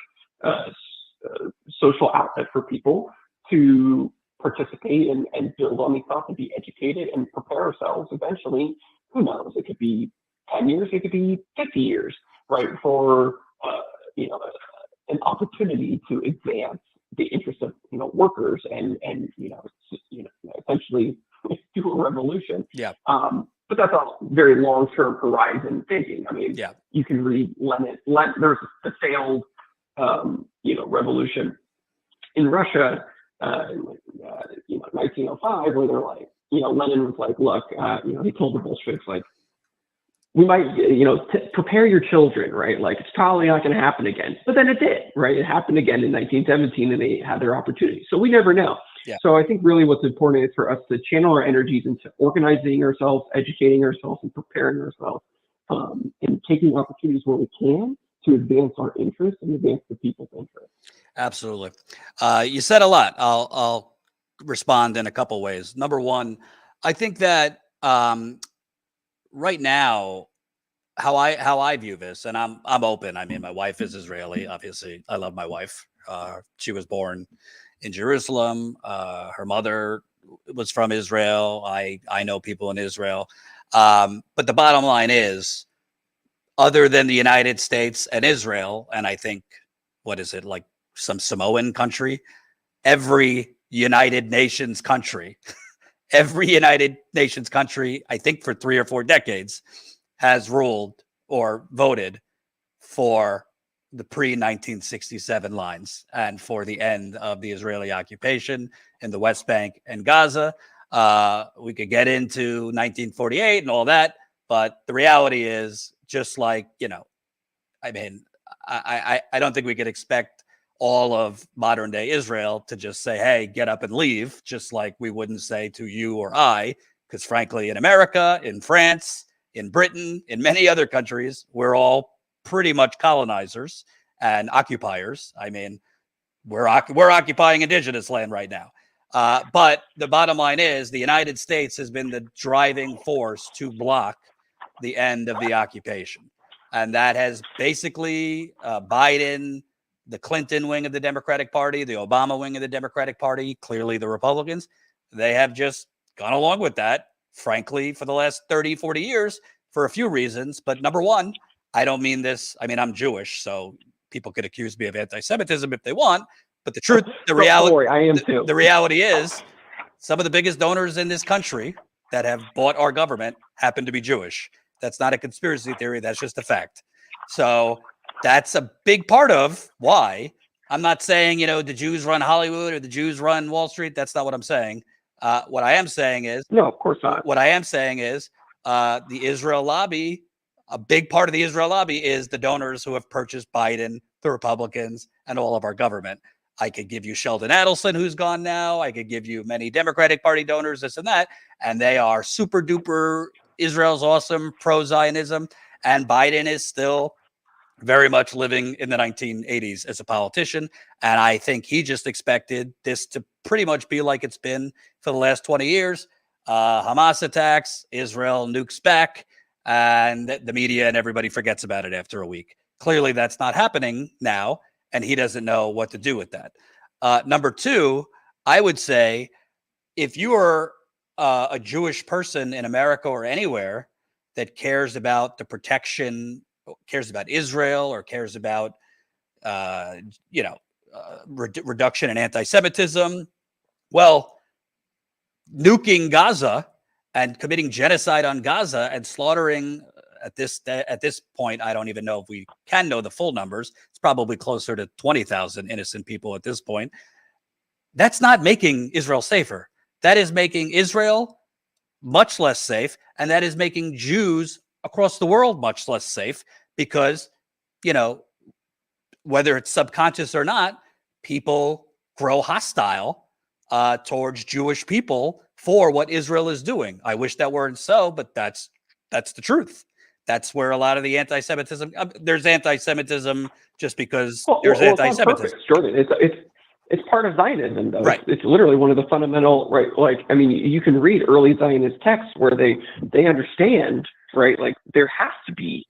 social outlet for people to participate and build on themselves and be educated and prepare ourselves eventually. Who knows? It could be 10 years, it could be 50 years, right? For an opportunity to advance the interests of workers and essentially do a revolution. Yeah. But that's a very long-term horizon thinking. I mean, you can read Lenin. There's the failed, revolution in Russia, 1905, where they're like, Lenin was like, look, he told the Bolsheviks, like, we might, prepare your children, right? Like, it's probably not going to happen again. But then it did, right? It happened again in 1917, and they had their opportunity. So we never know. Yeah. So I think really what's important is for us to channel our energies into organizing ourselves, educating ourselves, and preparing ourselves, and taking opportunities where we can to advance our interests and advance the people's interests. Absolutely. You said a lot. I'll respond in a couple ways. Number one, I think that right now, how I view this, and I'm open. I mean, my wife is Israeli. Obviously, I love my wife. She was born in Jerusalem. Her mother was from Israel. I know people in Israel. But the bottom line is, other than the United States and Israel, and I think, what is it, like some Samoan country, every United Nations country, every United Nations country, I think for 3 or 4 decades, has ruled or voted for the pre-1967 lines and for the end of the Israeli occupation in the West Bank and Gaza. We could get into 1948 and all that, but the reality is, just like, I mean, I don't think we could expect all of modern day Israel to just say, hey, get up and leave, just like we wouldn't say to you or I, because frankly, in America, in France, in Britain, in many other countries, we're all pretty much colonizers and occupiers. I mean, we're occupying indigenous land right now. But the bottom line is, the United States has been the driving force to block the end of the occupation. And that has basically Biden, the Clinton wing of the Democratic Party, the Obama wing of the Democratic Party, clearly the Republicans, they have just gone along with that, frankly, for the last 30, 40 years for a few reasons. But number one, I don't mean this. I mean, I'm Jewish, so people could accuse me of anti-Semitism if they want. But the truth, the reality, I am too. The reality is, some of the biggest donors in this country that have bought our government happen to be Jewish. That's not a conspiracy theory. That's just a fact. So that's a big part of why. I'm not saying, the Jews run Hollywood or the Jews run Wall Street. That's not what I'm saying. What I am saying is, no, of course not. What I am saying is, the Israel lobby, a big part of the Israel lobby is the donors who have purchased Biden, the Republicans, and all of our government. I could give you Sheldon Adelson, who's gone now. I could give you many Democratic Party donors, this and that. And they are super duper Israel's awesome, pro-Zionism. And Biden is still very much living in the 1980s as a politician. And I think he just expected this to pretty much be like it's been for the last 20 years. Hamas attacks, Israel nukes back, and the media and everybody forgets about it after a week. Clearly, that's not happening now, and he doesn't know what to do with that. Number two, I would say, if you are a Jewish person in America or anywhere that cares about the protection, cares about Israel, or cares about, reduction in anti-Semitism, well, nuking Gaza and committing genocide on Gaza and slaughtering, at this point, I don't even know if we can know the full numbers. It's probably closer to 20,000 innocent people at this point. That's not making Israel safer. That is making Israel much less safe, and that is making Jews across the world much less safe, because, whether it's subconscious or not, people grow hostile towards Jewish people for what Israel is doing. I wish that weren't so, but that's the truth. That's where a lot of the anti-Semitism. There's anti-Semitism just because there's anti-Semitism. Jordan, it's part of Zionism, though. Right. It's literally one of the fundamental, right? Like, I mean, you can read early Zionist texts where they understand, right? Like, there has to be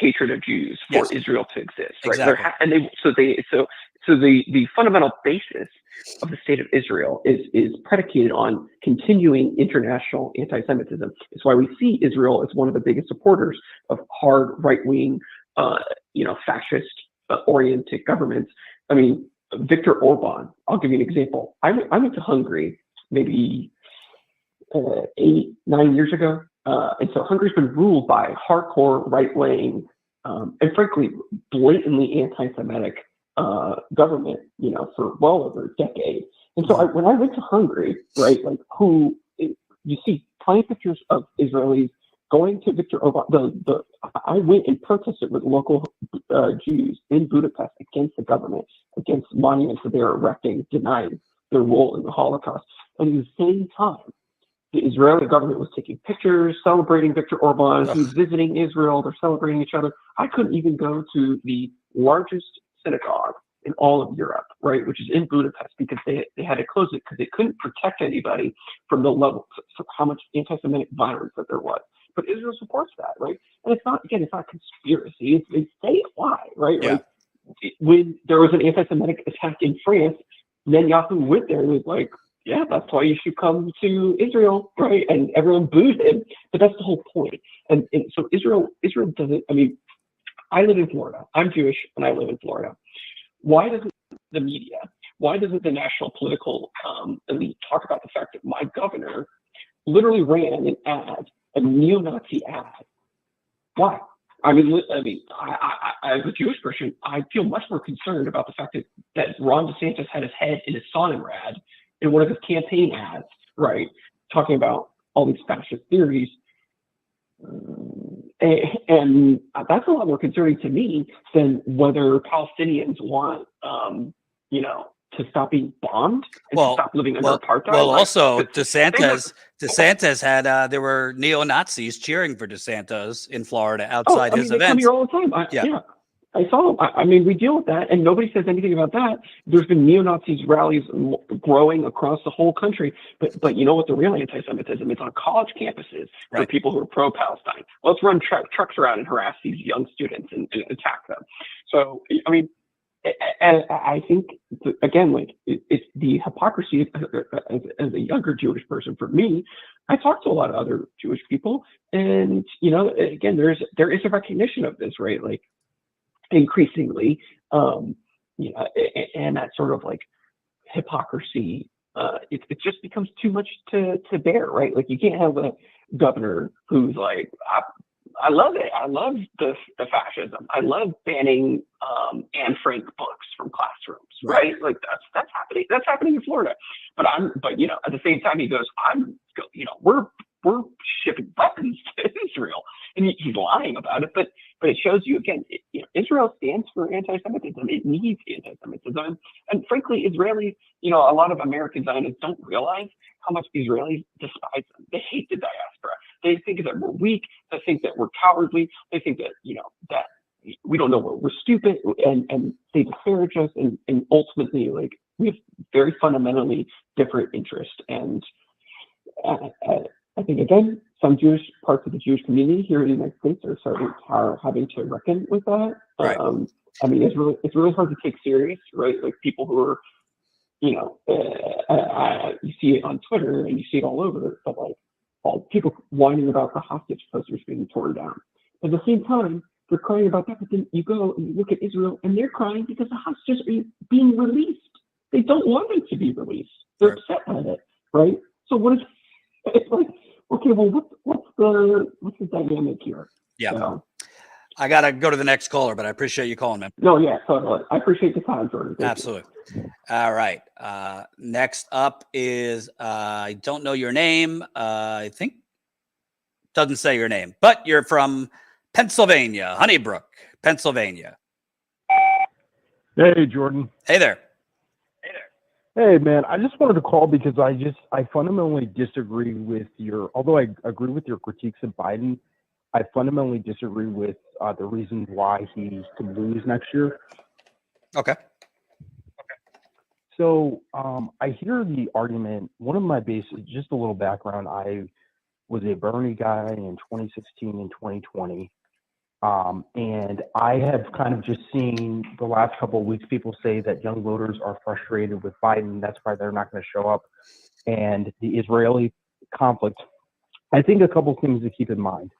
hatred of Jews for Israel to exist, right? Exactly. So the fundamental basis of the state of Israel is predicated on continuing international anti-Semitism. It's why we see Israel as one of the biggest supporters of hard right-wing, fascist oriented governments. I mean, Viktor Orban, I'll give you an example. I went to Hungary maybe 8-9 years ago. And so Hungary's been ruled by hardcore right-wing and frankly, blatantly anti-Semitic government, for well over a decade. And so when I went to Hungary, right, like you see plenty of pictures of Israelis going to Viktor Orban. I went and protested with local Jews in Budapest against the government, against monuments that they're erecting, denying their role in the Holocaust. And at the same time, the Israeli government was taking pictures, celebrating Viktor Orban. He's visiting Israel. They're celebrating each other. I couldn't even go to the largest synagogue in all of Europe, right, which is in Budapest, because they had to close it because they couldn't protect anybody from the level of how much anti-Semitic violence that there was. but Israel supports that, right? And it's not a conspiracy. They say why, right? Yeah. Like when there was an anti-Semitic attack in France, Netanyahu went there and was like, yeah, that's why you should come to Israel, right? And everyone booed him, but that's the whole point. And so Israel doesn't. I mean, I live in Florida. I'm Jewish, and I live in Florida. Why doesn't the media? Why doesn't the national political elite talk about the fact that my governor literally ran an ad, a neo-Nazi ad? Why? I mean, I, as a Jewish person, I feel much more concerned about the fact that Ron DeSantis had his head in a Sonnenrad in one of his campaign ads, right, talking about all these fascist theories. And that's a lot more concerning to me than whether Palestinians want, to stop being bombed and to stop living under apartheid. Well, also DeSantis had there were neo-Nazis cheering for DeSantis in Florida outside his they events. come here all the time. I saw them. I mean, we deal with that, and nobody says anything about that. There's been neo-Nazis rallies growing across the whole country, but you know what the real anti-Semitism is? On college campuses for people who are pro-Palestine. Let's run trucks around and harass these young students and attack them. So, I mean, and I think, again, like it's the hypocrisy as a younger Jewish person. For me, I talk to a lot of other Jewish people, and again, there is a recognition of this, right? Like increasingly, and that sort of like hypocrisy, it just becomes too much to bear, right? Like you can't have a governor who's like, I love it. I love the fascism. I love banning Anne Frank books from classrooms, right? Like that's happening. That's happening in Florida. But at the same time he goes, we're shipping weapons to Israel, and he's lying about it. But it shows you again, Israel stands for anti-Semitism. It needs anti-Semitism, and frankly, Israelis, a lot of American Zionists don't realize how much Israelis despise them. They hate the diaspora. They think that we're weak. They think that we're cowardly. They think that that we don't know we're stupid, and they disparage us. And ultimately, like we have very fundamentally different interests. And I think again, some Jewish parts of the Jewish community here in the United States are having to reckon with that. Right. I mean, it's really hard to take serious, right? Like people who are, you see it on Twitter and you see it all over, but like all people whining about the hostage posters being torn down. At the same time, they're crying about that, but then you go and you look at Israel and they're crying because the hostages are being released. They don't want them to be released. They're upset by it, right? So it's like, okay, well, what's the dynamic here? Yeah. So, I got to go to the next caller, but I appreciate you calling, man. No, yeah, totally. I appreciate the time, Jordan. Absolutely. All right. Next up is, I don't know your name. I think doesn't say your name, but you're from Pennsylvania, Honeybrook, Pennsylvania. Hey, Jordan. Hey there. Hey, man, I just wanted to call because I fundamentally disagree with although I agree with your critiques of Biden, I fundamentally disagree with the reasons why he could lose next year. Okay. So I hear the argument. One of my bases, just a little background, I was a Bernie guy in 2016 and 2020. And I have kind of just seen the last couple of weeks people say that young voters are frustrated with Biden. That's why they're not going to show up. And the Israeli conflict, I think a couple of things to keep in mind.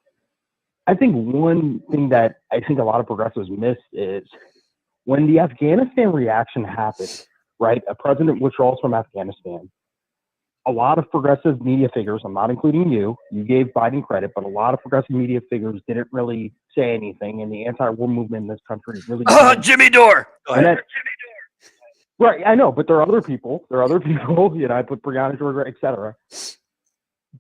I think one thing that I think a lot of progressives miss is when the Afghanistan reaction happened, right? A president withdrawals from Afghanistan. A lot of progressive media figures, I'm not including you gave Biden credit, but a lot of progressive media figures didn't really say anything, and the anti-war movement in this country really. Jimmy Dore. Go ahead. Right, I know, but there are other people. I put Breonna Georgia, et cetera.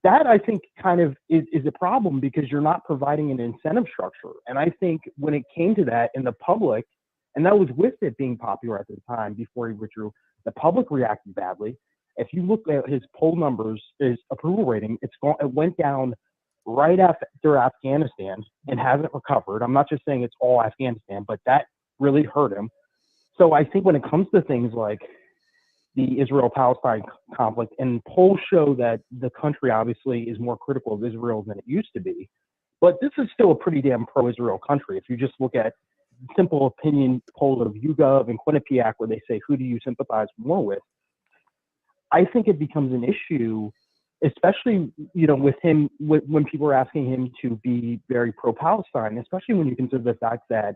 That I think kind of is a problem because you're not providing an incentive structure. And I think when it came to that in the public, and that was with it being popular at the time before he withdrew, the public reacted badly. If you look at his poll numbers, his approval rating, it went down right after Afghanistan and hasn't recovered. I'm not just saying it's all Afghanistan, but that really hurt him. So I think when it comes to things like the Israel-Palestine conflict, and polls show that the country obviously is more critical of Israel than it used to be. But this is still a pretty damn pro-Israel country. If you just look at simple opinion poll of YouGov and Quinnipiac, where they say, who do you sympathize more with? I think it becomes an issue, especially, with him, when people are asking him to be very pro-Palestine, especially when you consider the fact that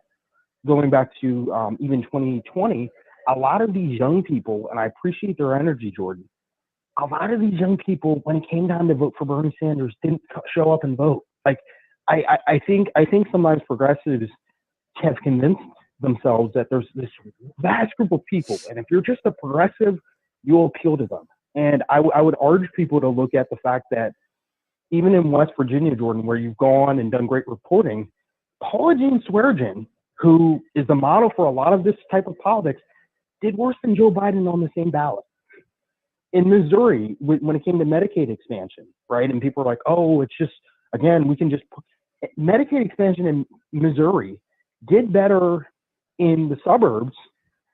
going back to even 2020, a lot of these young people, and I appreciate their energy, Jordan, a lot of these young people, when it came time to vote for Bernie Sanders, didn't show up and vote. Like, I think sometimes progressives have convinced themselves that there's this vast group of people, and if you're just a progressive, you'll appeal to them. And I would urge people to look at the fact that even in West Virginia, Jordan, where you've gone and done great reporting, Paula Jean Swearengin, who is the model for a lot of this type of politics, did worse than Joe Biden on the same ballot. In Missouri, when it came to Medicaid expansion, right? And people are like, oh, it's just, again, we can just Medicaid expansion in Missouri did better in the suburbs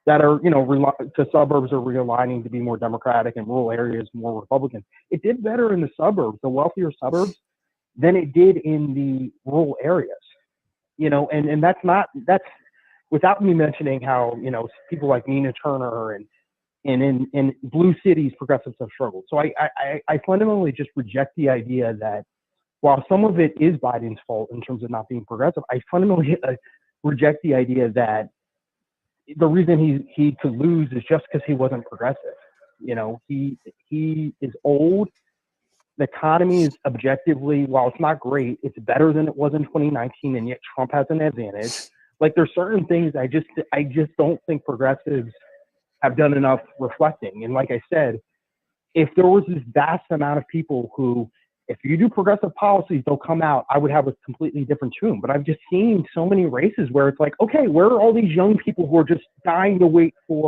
that are, the suburbs are realigning to be more Democratic and rural areas more Republican. It did better in the suburbs, the wealthier suburbs, than it did in the rural areas. And that's without me mentioning how, people like Nina Turner and in blue cities, progressives have struggled. So I fundamentally just reject the idea that while some of it is Biden's fault in terms of not being progressive, I fundamentally reject the idea that the reason he could lose is just because he wasn't progressive. He is old. The economy is objectively, while it's not great, it's better than it was in 2019, and yet Trump has an advantage. Like, there's certain things I just don't think progressives have done enough reflecting. And like I said, if there was this vast amount of people who, if you do progressive policies, they'll come out, I would have a completely different tune. But I've just seen so many races where it's like, okay, where are all these young people who are just who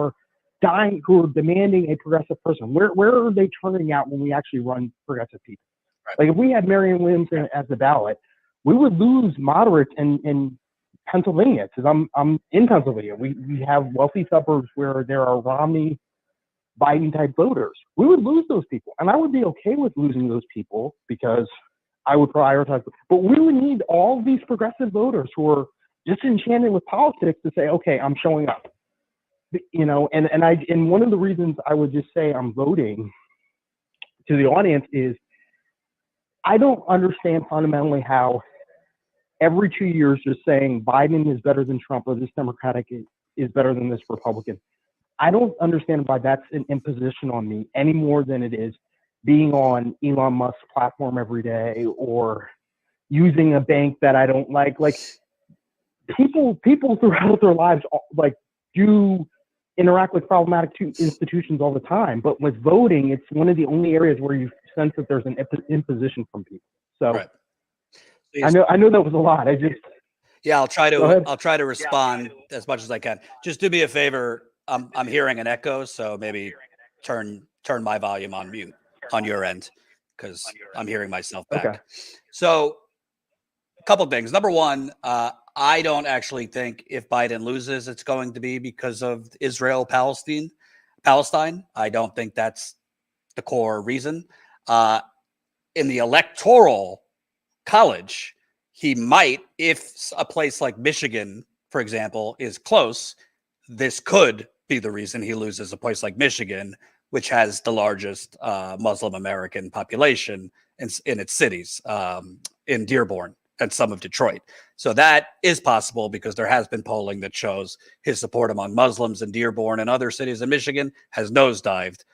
are demanding a progressive person? Where are they turning out when we actually run progressive people? Right. Like, if we had Marianne Williamson as the ballot, we would lose moderates in Pennsylvania, because I'm in Pennsylvania. We have wealthy suburbs where there are Romney, Biden type voters. We would lose those people, and I would be okay with losing those people because I would prioritize. But we would need all these progressive voters who are disenchanted with politics to say, okay, I'm showing up. And one of the reasons I would just say I'm voting to the audience is I don't understand fundamentally how every 2 years just saying Biden is better than Trump or this Democratic is better than this Republican. I don't understand why that's an imposition on me any more than it is being on Elon Musk's platform every day or using a bank that I don't like. Like, people throughout their lives do interact with problematic institutions all the time. But with voting, it's one of the only areas where you sense that there's an imposition from people. So right. I know that was a lot. I'll try to respond as much as I can. Just do me a favor. I'm hearing an echo, so maybe turn my volume on mute on your end, because I'm hearing myself back. Okay. So a couple of things. Number one, I don't actually think if Biden loses, it's going to be because of Palestine. I don't think that's the core reason. In the electoral college, he might, if a place like Michigan, for example, is close, this could be the reason he loses a place like Michigan, which has the largest Muslim American population in its cities, in Dearborn and some of Detroit. So that is possible because there has been polling that shows his support among Muslims in Dearborn and other cities in Michigan has nosedived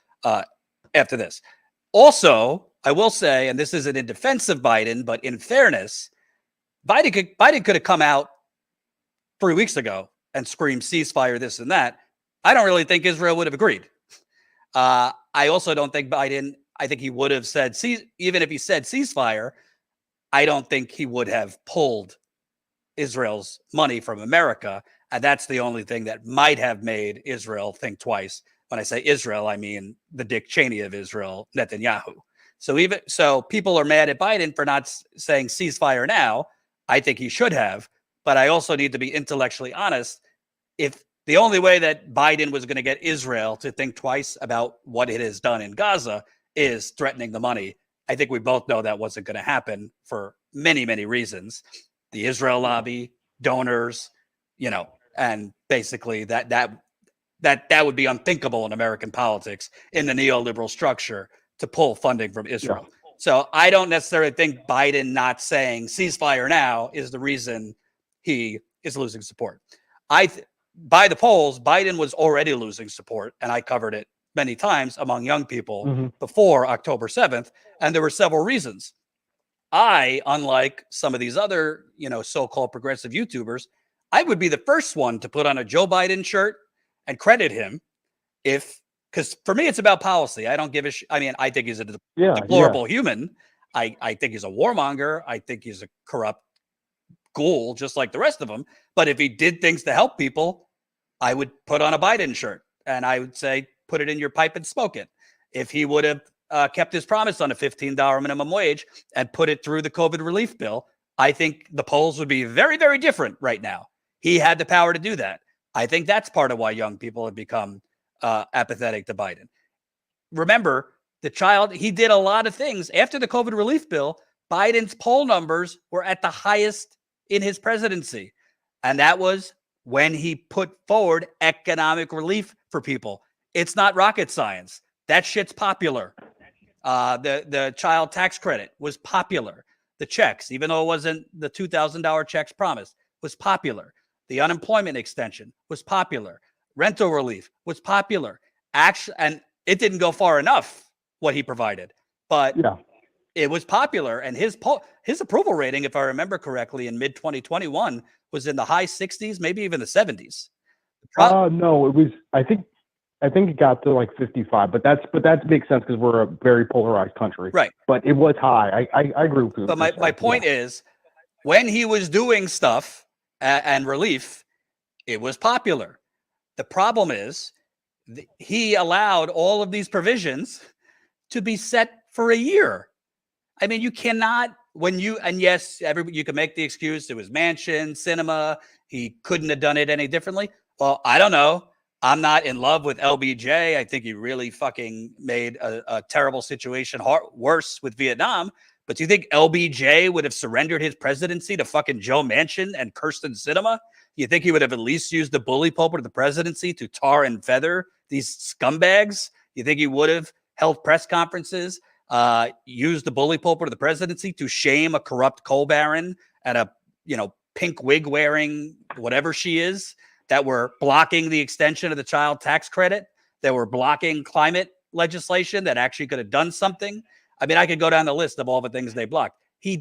after this. Also, I will say, and this isn't in defense of Biden, but in fairness, Biden could have come out 3 weeks ago and screamed ceasefire, this and that. I don't really think Israel would have agreed. I also don't think Biden, I think he would have said, even if he said ceasefire, I don't think he would have pulled Israel's money from America. And that's the only thing that might have made Israel think twice. When I say Israel, I mean the Dick Cheney of Israel, Netanyahu. So people are mad at Biden for not saying ceasefire now. I think he should have, but I also need to be intellectually honest. If the only way that Biden was going to get Israel to think twice about what it has done in Gaza is threatening the money, I think we both know that wasn't going to happen for many, many reasons. The Israel lobby, donors, and basically that would be unthinkable in American politics in the neoliberal structure to pull funding from Israel. Yeah. So I don't necessarily think Biden not saying ceasefire now is the reason he is losing support. By the polls, Biden was already losing support, and I covered it many times among young people before October 7th, and there were several reasons. Unlike some of these other, so-called progressive YouTubers, I would be the first one to put on a Joe Biden shirt and credit him because for me, it's about policy. I don't give a shit. I mean, I think he's a deplorable human. I think he's a warmonger. I think he's a corrupt ghoul, just like the rest of them. But if he did things to help people, I would put on a Biden shirt and I would say, put it in your pipe and smoke it. If he would have kept his promise on a $15 minimum wage and put it through the COVID relief bill, I think the polls would be very, very different right now. He had the power to do that. I think that's part of why young people have become apathetic to Biden. Remember, he did a lot of things. After the COVID relief bill, Biden's poll numbers were at the highest in his presidency. And that was when he put forward economic relief for people. It's not rocket science. That shit's popular. The child tax credit was popular. The checks, even though it wasn't the $2,000 checks promised, was popular. The unemployment extension was popular. Rental relief was popular. And it didn't go far enough what he provided, but it was popular. And his approval rating, if I remember correctly, in mid 2021 was in the high 60s, maybe even the 70s. No, it was. I think it got to like 55, but that makes sense because we're a very polarized country, right? But it was high. I agree with you. But my point is, when he was doing stuff and relief, it was popular. The problem is he allowed all of these provisions to be set for a year. I mean, you cannot, yes, you can make the excuse it was mansion, cinema, he couldn't have done it any differently. Well, I don't know. I'm not in love with LBJ. I think he really fucking made a terrible situation worse with Vietnam. But do you think LBJ would have surrendered his presidency to fucking Joe Manchin and Kirsten Sinema? You think he would have at least used the bully pulpit of the presidency to tar and feather these scumbags? You think he would have held press conferences, used the bully pulpit of the presidency to shame a corrupt coal baron and a pink wig wearing whatever she is that were blocking the extension of the child tax credit, that were blocking climate legislation that actually could have done something? I mean, I could go down the list of all the things they blocked. He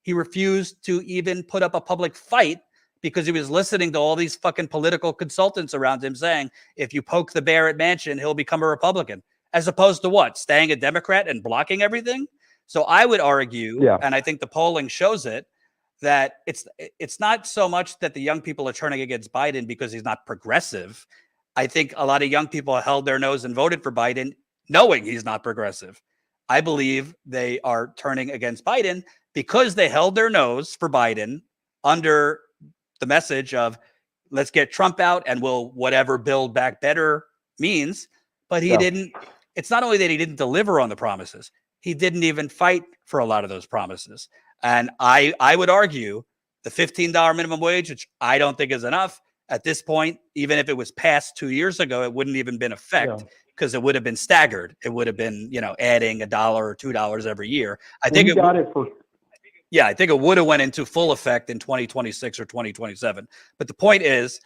refused to even put up a public fight because he was listening to all these fucking political consultants around him saying, if you poke the bear at Manchin, he'll become a Republican, as opposed to what? Staying a Democrat and blocking everything? So I would argue, and I think the polling shows it, that it's not so much that the young people are turning against Biden because he's not progressive. I think a lot of young people held their nose and voted for Biden knowing he's not progressive. I believe they are turning against Biden because they held their nose for Biden under the message of let's get Trump out and we'll whatever Build Back Better means. But he didn't. It's not only that he didn't deliver on the promises, he didn't even fight for a lot of those promises. And I would argue the $15 minimum wage, which I don't think is enough at this point, even if it was passed 2 years ago, it wouldn't even been effect because it would have been staggered. It would have been, adding $1 or $2 every year. I think I think it would have went into full effect in 2026 or 2027. But the point is,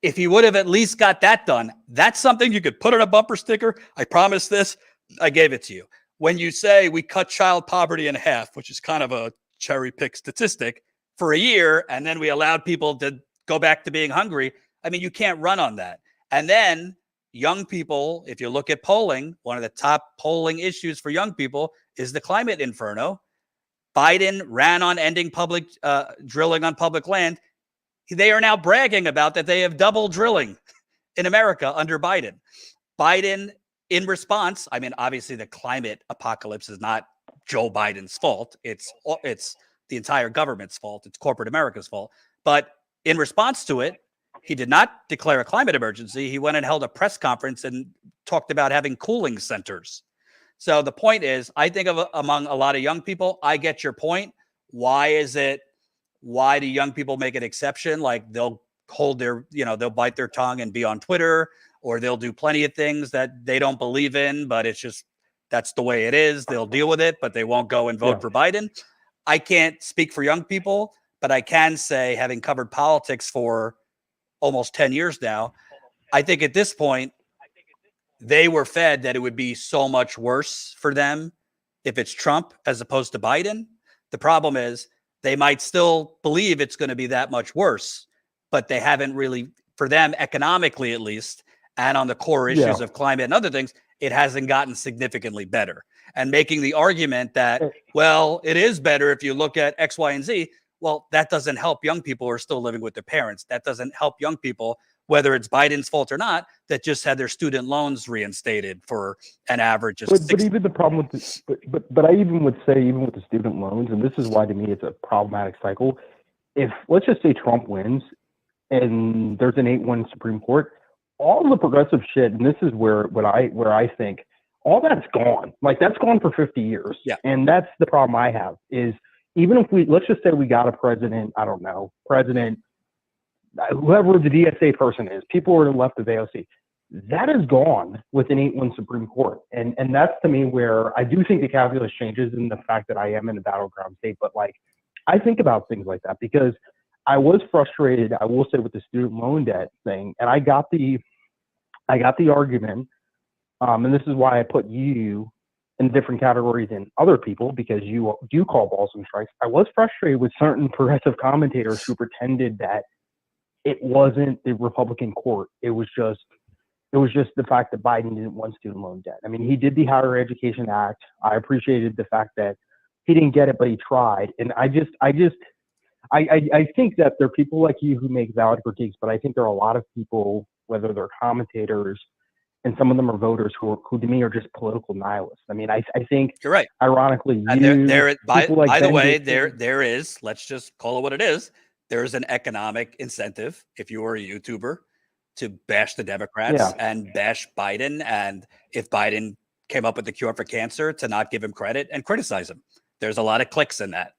if he would have at least got that done, that's something you could put on a bumper sticker. I promise this. I gave it to you. When you say we cut child poverty in half, which is kind of a cherry pick statistic, for a year, and then we allowed people to go back to being hungry, I mean, you can't run on that. And then young people, if you look at polling, one of the top polling issues for young people is the climate inferno. Biden ran on ending public drilling on public land. They are now bragging about that they have double drilling in America under Biden. Biden, in response, I mean, obviously the climate apocalypse is not Joe Biden's fault. It's the entire government's fault. It's corporate America's fault. But in response to it, he did not declare a climate emergency. He went and held a press conference and talked about having cooling centers. So the point is, I think among a lot of young people, I get your point. Why do young people make an exception? Like they'll hold their, they'll bite their tongue and be on Twitter, or they'll do plenty of things that they don't believe in, but it's just, that's the way it is. They'll deal with it, but they won't go and vote for Biden. I can't speak for young people, but I can say, having covered politics for almost 10 years now, I think at this point, they were fed that it would be so much worse for them if it's Trump as opposed to Biden. The problem is they might still believe it's going to be that much worse, but they haven't really, for them, economically at least, and on the core issues of climate and other things, it hasn't gotten significantly better. And making the argument that, well, it is better if you look at X, Y, and Z, well, that doesn't help young people who are still living with their parents. That doesn't help young people, whether it's Biden's fault or not, that just had their student loans reinstated for an average of but even the problem with this, but I even would say, even with the student loans, and this is why to me it's a problematic cycle. If let's just say Trump wins and there's an 8-1 Supreme Court, all the progressive shit, and this is where I think all that's gone. Like that's gone for 50 years. Yeah. And that's the problem I have is even if let's just say we got a president, I don't know, whoever the DSA person is, people who are left of AOC, that is gone with an 8-1 Supreme Court. And that's to me where I do think the calculus changes in the fact that I am in a battleground state. But like, I think about things like that because I was frustrated, I will say, with the student loan debt thing. And I got the argument. And this is why I put you in different categories than other people, because you do call balls and strikes. I was frustrated with certain progressive commentators who pretended that it wasn't the Republican court. It was just the fact that Biden didn't want student loan debt. I mean, he did the Higher Education Act. I appreciated the fact that he didn't get it, but he tried. And I think that there are people like you who make valid critiques, but I think there are a lot of people, whether they're commentators, and some of them are voters who to me are just political nihilists. I mean, I think you're right. Ironically, by the way, there is, let's just call it what it is. There's an economic incentive if you are a YouTuber to bash the Democrats and bash Biden. And if Biden came up with the cure for cancer, to not give him credit and criticize him. There's a lot of clicks in that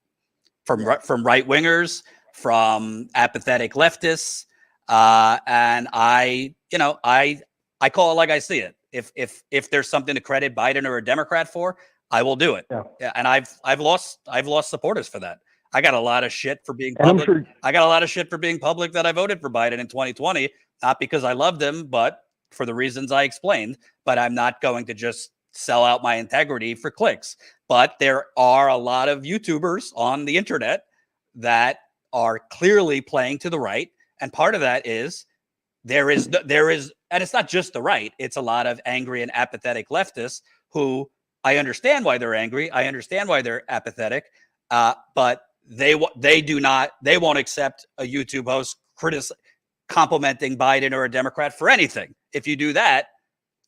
from right wingers, from apathetic leftists. And I call it like I see it. If there's something to credit Biden or a Democrat for, I will do it. Yeah. And I've lost supporters for that. I got a lot of shit for being public. I got a lot of shit for being public that I voted for Biden in 2020, not because I loved him, but for the reasons I explained. But I'm not going to just sell out my integrity for clicks. But there are a lot of YouTubers on the internet that are clearly playing to the right. And part of that is there is, and it's not just the right, it's a lot of angry and apathetic leftists who I understand why they're angry. I understand why they're apathetic, but they won't accept a YouTube host complimenting Biden or a Democrat for anything. If you do that,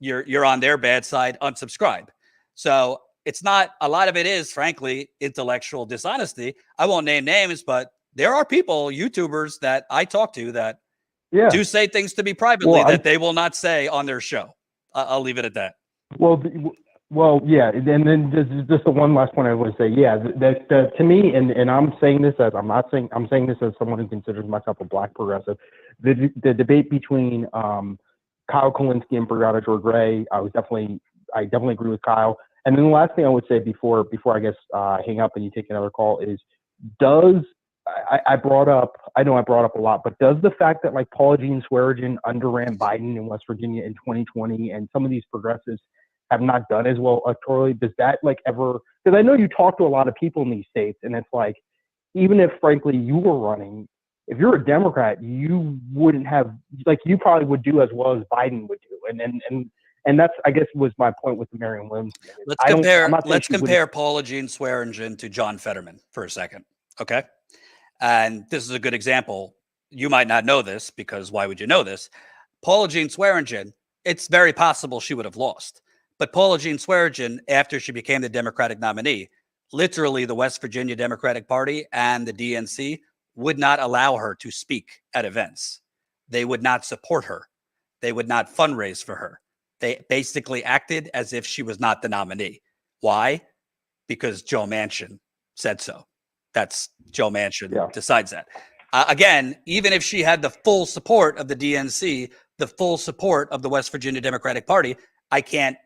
you're on their bad side, unsubscribe. So it's not, a lot of it is frankly intellectual dishonesty. I won't name names, but there are people, YouTubers that I talk to that do say things to me privately that they will not say on their show. I'll leave it at that. Well, yeah, and then just the one last point I want to say. Yeah, that to me, and I'm saying this as I'm saying this as someone who considers myself a black progressive. The debate between Kyle Kulinski and Brigada George Gray, I definitely agree with Kyle. And then the last thing I would say before I guess hang up and you take another call is, I brought up a lot, but does the fact that like Paula Jean Swearengin underran Biden in West Virginia in 2020 and some of these progressives have not done as well electorally, does that like ever, because I know you talk to a lot of people in these states and it's like, even if frankly you were running, if you're a Democrat, you wouldn't have, like you probably would do as well as Biden would do. And that's, I guess, was my point with the Marianne Williamson. Let's compare Paula Jean Swearengin to John Fetterman for a second. Okay. And this is a good example. You might not know this because why would you know this? Paula Jean Swearengin, it's very possible she would have lost. But Paula Jean Swearengin, after she became the Democratic nominee, literally the West Virginia Democratic Party and the DNC would not allow her to speak at events. They would not support her. They would not fundraise for her. They basically acted as if she was not the nominee. Why? Because Joe Manchin said so. That's Joe Manchin decides that. Again, even if she had the full support of the DNC, the full support of the West Virginia Democratic Party, I can't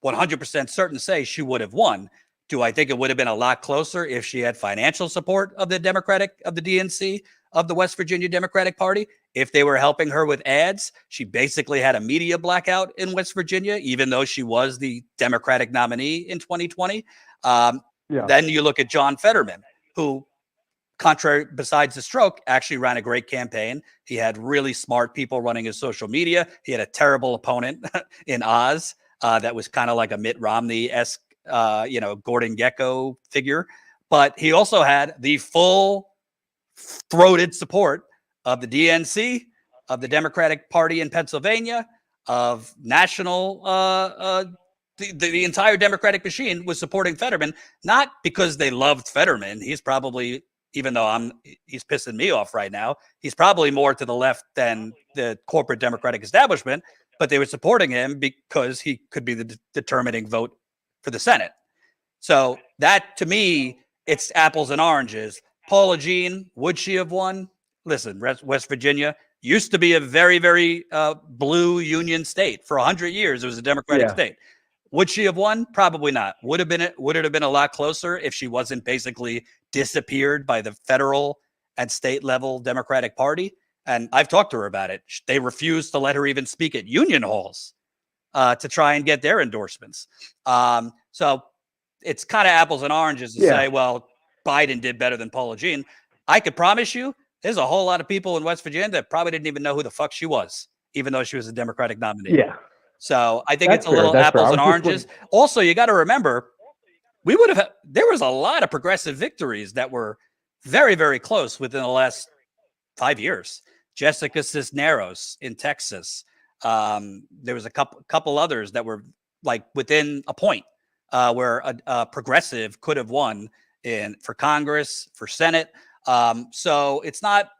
100% certain say she would have won. Do I think it would have been a lot closer if she had financial support of the DNC, of the West Virginia Democratic Party? If they were helping her with ads, she basically had a media blackout in West Virginia, even though she was the Democratic nominee in 2020. Then you look at John Fetterman, who, contrary, besides the stroke, actually ran a great campaign. He had really smart people running his social media. He had a terrible opponent in Oz that was kind of like a Mitt Romney-esque, Gordon Gekko figure. But he also had the full-throated support of the DNC, of the Democratic Party in Pennsylvania, of national the entire Democratic machine was supporting Fetterman, not because they loved Fetterman. He's probably, even though he's pissing me off right now, he's probably more to the left than the corporate Democratic establishment, but they were supporting him because he could be the determining vote for the Senate. So that, to me, it's apples and oranges. Paula Jean, would she have won? Listen, West Virginia used to be a very, very blue Union state. For 100 years, it was a Democratic state. Would she have won? Probably not. Would it have been a lot closer if she wasn't basically disappeared by the federal and state level Democratic Party? And I've talked to her about it. They refused to let her even speak at union halls to try and get their endorsements. So it's kind of apples and oranges to say, well, Biden did better than Paula Jean. I could promise you there's a whole lot of people in West Virginia that probably didn't even know who the fuck she was, even though she was a Democratic nominee. Yeah. So I think it's a little apples and oranges. Also, you got to remember, there was a lot of progressive victories that were very, very close within the last 5 years. Jessica Cisneros in Texas. There was a couple others that were like within a point where a progressive could have won for Congress, for Senate. So it's not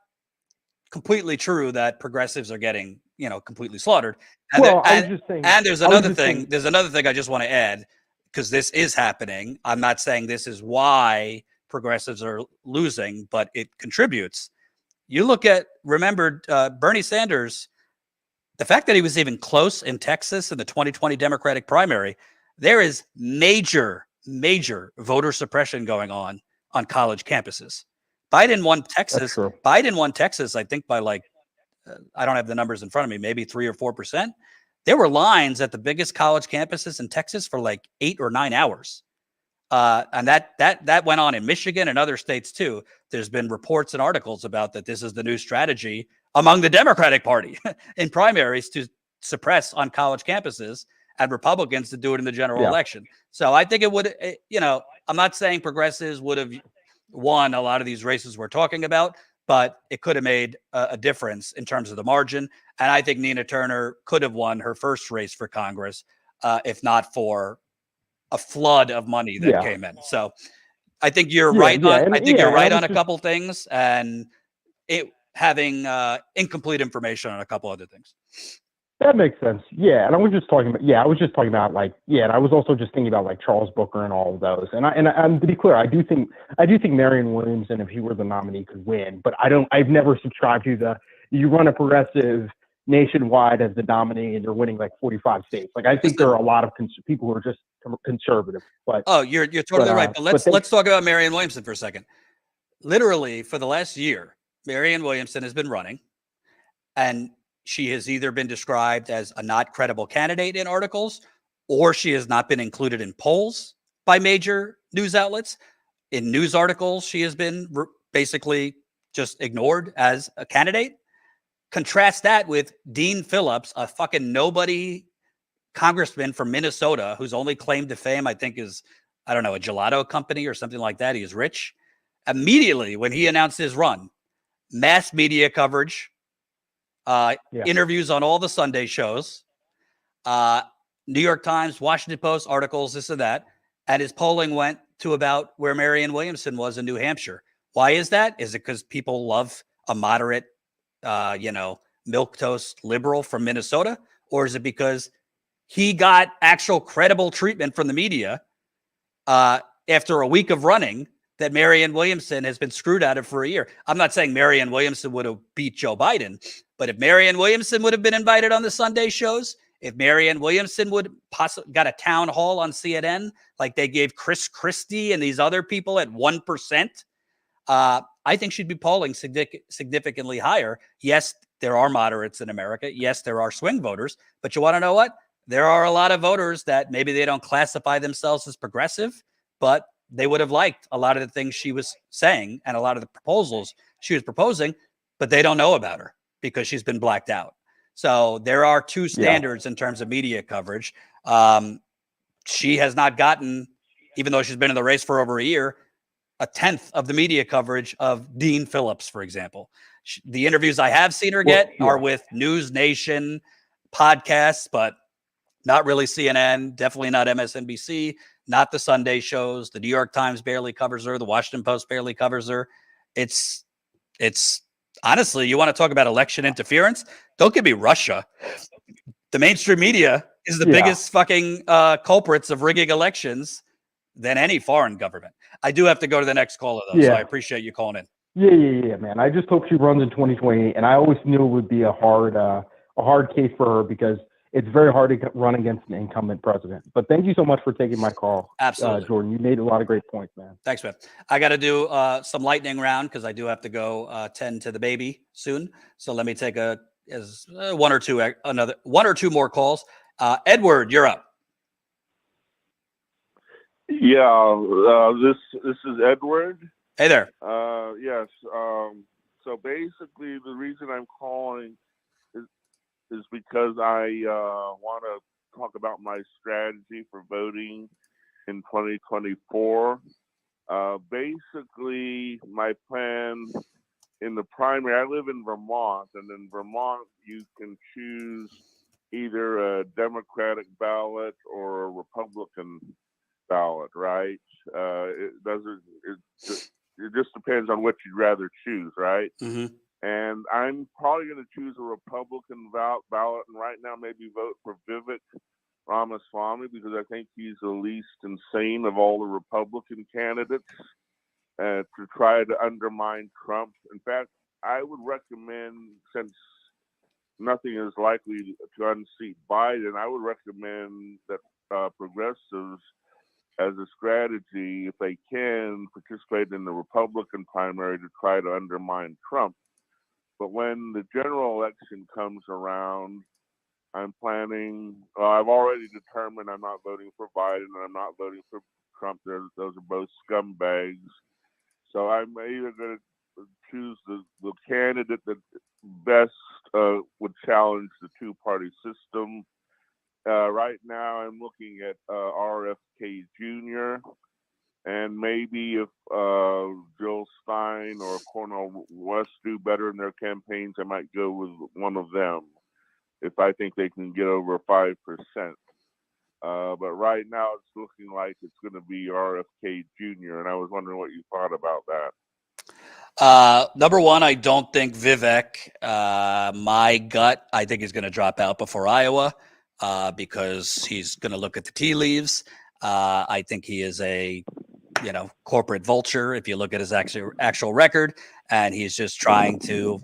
completely true that progressives are getting, completely slaughtered. And, there's another thing. There's another thing I just want to add, because this is happening. I'm not saying this is why progressives are losing, but it contributes. You remember Bernie Sanders, the fact that he was even close in Texas in the 2020 Democratic primary, there is major voter suppression going on college campuses. Biden won Texas, I think, by I don't have the numbers in front of me, maybe 3 or 4%. There were lines at the biggest college campuses in Texas for 8 or 9 hours. And that went on in Michigan and other states too. There's been reports and articles about that. This is the new strategy among the Democratic Party in primaries to suppress on college campuses, and Republicans to do it in the general election. So I think it would, I'm not saying progressives would have won a lot of these races we're talking about, but it could have made a difference in terms of the margin. And I think Nina Turner could have won her first race for Congress if not for a flood of money that came in. So I think you're right. You're right on a couple things, and having incomplete information on a couple other things. That makes sense. Yeah, and I was just talking about. Yeah, I was just talking about and I was also just thinking about Charles Booker and all of those. And to be clear, I do think Marianne Williamson, if he were the nominee, could win. But I've never subscribed to you run a progressive nationwide as the nominee and you're winning 45 states. I think there are a lot of people who are just conservative. But you're totally right. But let's talk about Marianne Williamson for a second. Literally, for the last year, Marianne Williamson has been running, and she has either been described as a not credible candidate in articles, or she has not been included in polls by major news outlets. In news articles, she has been basically just ignored as a candidate. Contrast that with Dean Phillips, a fucking nobody congressman from Minnesota whose only claim to fame, I think, is, a gelato company or something like that. He is rich. Immediately when he announced his run, mass media coverage, interviews on all the Sunday shows, New York Times, Washington Post articles, this and that. And his polling went to about where Marianne Williamson was in New Hampshire. Why is that? Is it because people love a moderate, milquetoast liberal from Minnesota? Or is it because he got actual credible treatment from the media after a week of running that Marianne Williamson has been screwed out of for a year. I'm not saying Marianne Williamson would have beat Joe Biden, but if Marianne Williamson would have been invited on the Sunday shows, if Marianne Williamson would possibly got a town hall on CNN like they gave Chris Christie and these other people at 1%, I think she'd be polling significantly higher. Yes, there are moderates in America. Yes, there are swing voters. But you want to know what? There are a lot of voters that maybe they don't classify themselves as progressive, but they would have liked a lot of the things she was saying and a lot of the proposals she was proposing, but they don't know about her because she's been blacked out. So there are two standards in terms of media coverage. She has not gotten, even though she's been in the race for over a year, a tenth of the media coverage of Dean Phillips, for example. The interviews I have seen her get are with News Nation podcasts, but not really CNN, definitely not MSNBC, not the Sunday shows. The New York Times barely covers her. The Washington Post barely covers her. It's honestly, you want to talk about election interference? Don't give me Russia. The mainstream media is the biggest fucking culprits of rigging elections than any foreign government. I do have to go to the next caller, though, so I appreciate you calling in. Yeah, man. I just hope she runs in 2028, and I always knew it would be a hard case for her because it's very hard to run against an incumbent president. But thank you so much for taking my call. Absolutely. Jordan. You made a lot of great points, man. Thanks, man. I got to do some lightning round because I do have to go tend to the baby soon. So let me take one or two more calls. Edward, you're up. Yeah, this is Edward. Hey there. Yes. So basically, the reason I'm calling is because I want to talk about my strategy for voting in 2024. Basically, my plan in the primary, I live in Vermont, and in Vermont, you can choose either a Democratic ballot or a Republican ballot, right? It just depends on what you'd rather choose, right? Mm-hmm. And I'm probably going to choose a Republican ballot, and right now maybe vote for Vivek Ramaswamy because I think he's the least insane of all the Republican candidates to try to undermine Trump. In fact, I would recommend, since nothing is likely to unseat Biden, I would recommend that progressives, as a strategy, if they can, participate in the Republican primary to try to undermine Trump. But when the general election comes around, I'm planning, I've already determined I'm not voting for Biden and I'm not voting for Trump. Those are both scumbags. So I'm either going to choose the candidate that best would challenge the two-party system. Right now, I'm looking at RFK Jr. And maybe if Jill Stein or Cornel West do better in their campaigns, I might go with one of them if I think they can get over 5%. But right now, it's looking like it's going to be RFK Jr. And I was wondering what you thought about that. Number one, I don't think Vivek, my gut, I think he's going to drop out before Iowa because he's going to look at the tea leaves. I think he is a corporate vulture if you look at his actual record, and he's just trying to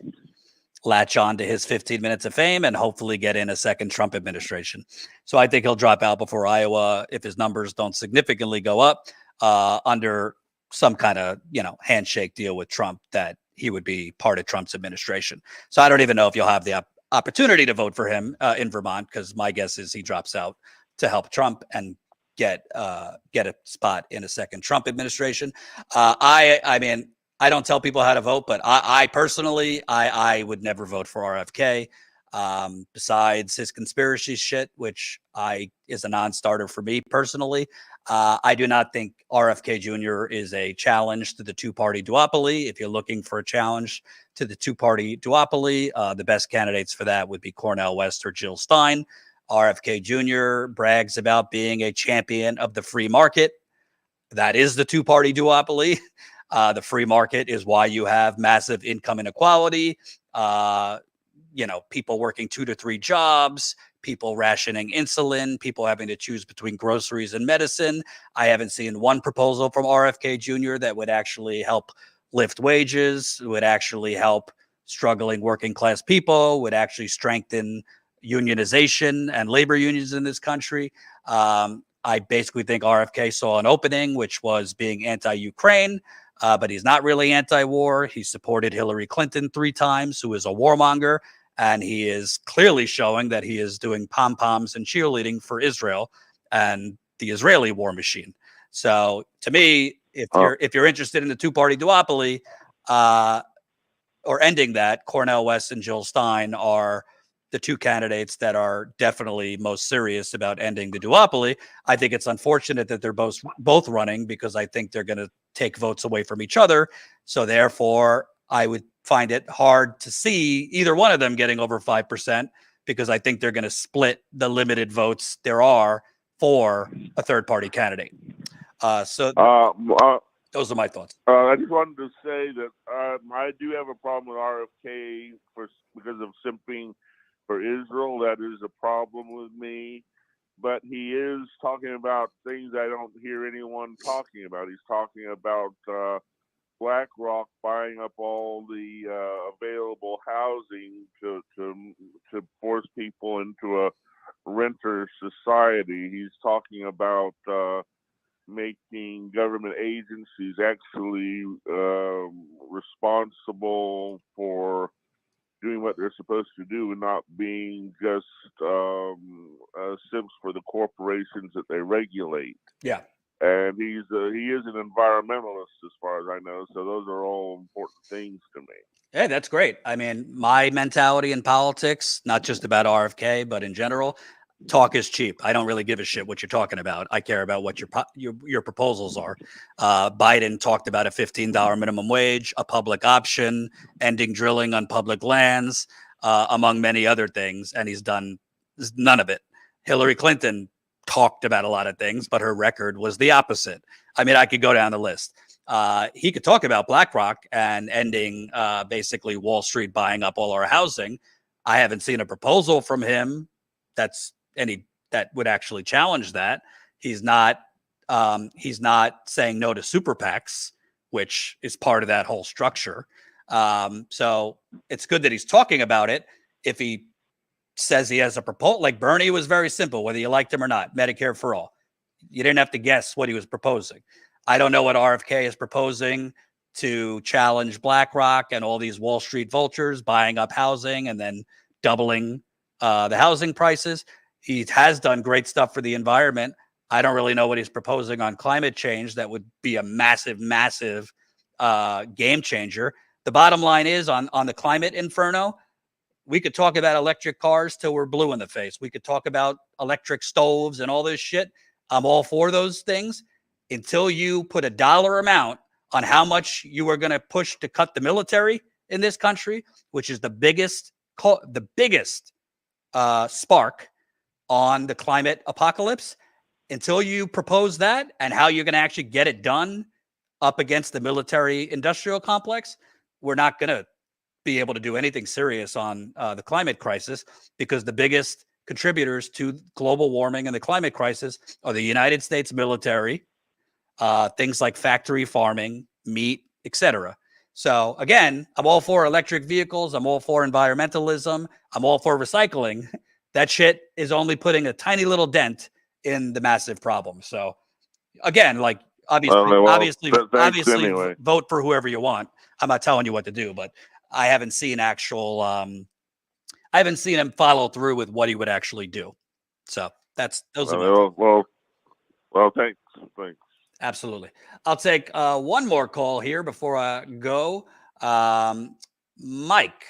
latch on to his 15 minutes of fame and hopefully get in a second Trump administration. So I think he'll drop out before Iowa if his numbers don't significantly go up under some kind of, handshake deal with Trump that he would be part of Trump's administration. So I don't even know if you'll have the opportunity to vote for him in Vermont, because my guess is he drops out to help Trump and get a spot in a second Trump administration. I mean, I don't tell people how to vote, but I personally, I would never vote for RFK. Besides his conspiracy shit, which is a non-starter for me personally. I do not think RFK Jr. is a challenge to the two-party duopoly. If you're looking for a challenge to the two-party duopoly, the best candidates for that would be Cornel West or Jill Stein. RFK Jr. brags about being a champion of the free market. That is the two-party duopoly. The free market is why you have massive income inequality, people working 2 to 3 jobs, people rationing insulin, people having to choose between groceries and medicine. I haven't seen one proposal from RFK Jr. that would actually help lift wages, would actually help struggling working class people, would actually strengthen unionization and labor unions in this country. I basically think RFK saw an opening, which was being anti-Ukraine, but he's not really anti-war. He supported Hillary Clinton 3 times, who is a warmonger, and he is clearly showing that he is doing pom-poms and cheerleading for Israel and the Israeli war machine. So to me, if you're interested in the 2-party duopoly or ending that, Cornel West and Jill Stein are the 2 candidates that are definitely most serious about ending the duopoly. I think it's unfortunate that they're both running, because I think they're going to take votes away from each other. So therefore, I would find it hard to see either one of them getting over 5%, because I think they're going to split the limited votes there are for a third-party candidate. Those are my thoughts. I just wanted to say that I do have a problem with RFK because of simping for Israel. That is a problem with me. But he is talking about things I don't hear anyone talking about. He's talking about BlackRock buying up all the available housing to force people into a renter society. He's talking about making government agencies actually responsible for doing what they're supposed to do and not being just simps for the corporations that they regulate. Yeah. And he is an environmentalist, as far as I know. So those are all important things to me. Yeah, that's great. I mean, my mentality in politics, not just about RFK, but in general, talk is cheap. I don't really give a shit what you're talking about. I care about what your proposals are. Biden talked about a $15 minimum wage, a public option, ending drilling on public lands, among many other things, and he's done none of it. Hillary Clinton talked about a lot of things, but her record was the opposite. I mean, I could go down the list. He could talk about BlackRock and ending basically Wall Street buying up all our housing. I haven't seen a proposal from him that would actually challenge that. He's not saying no to super PACs, which is part of that whole structure. So it's good that he's talking about it. If he says he has a proposal, like Bernie was very simple, whether you liked him or not, Medicare for all. You didn't have to guess what he was proposing. I don't know what RFK is proposing to challenge BlackRock and all these Wall Street vultures buying up housing and then doubling the housing prices. He has done great stuff for the environment. I don't really know what he's proposing on climate change. That would be a massive, massive game changer. The bottom line is on the climate inferno, we could talk about electric cars till we're blue in the face. We could talk about electric stoves and all this shit. I'm all for those things until you put a dollar amount on how much you are going to push to cut the military in this country, which is the biggest spark on the climate apocalypse. Until you propose that and how you're going to actually get it done up against the military industrial complex, we're not going to be able to do anything serious on the climate crisis, because the biggest contributors to global warming and the climate crisis are the United States military, things like factory farming, meat, etc. So again, I'm all for electric vehicles. I'm all for environmentalism. I'm all for recycling. That shit is only putting a tiny little dent in the massive problem. So again, like obviously anyway. Vote for whoever you want. I'm not telling you what to do, but I haven't seen I haven't seen him follow through with what he would actually do. So those are well, thanks. Absolutely. I'll take one more call here before I go. Mike.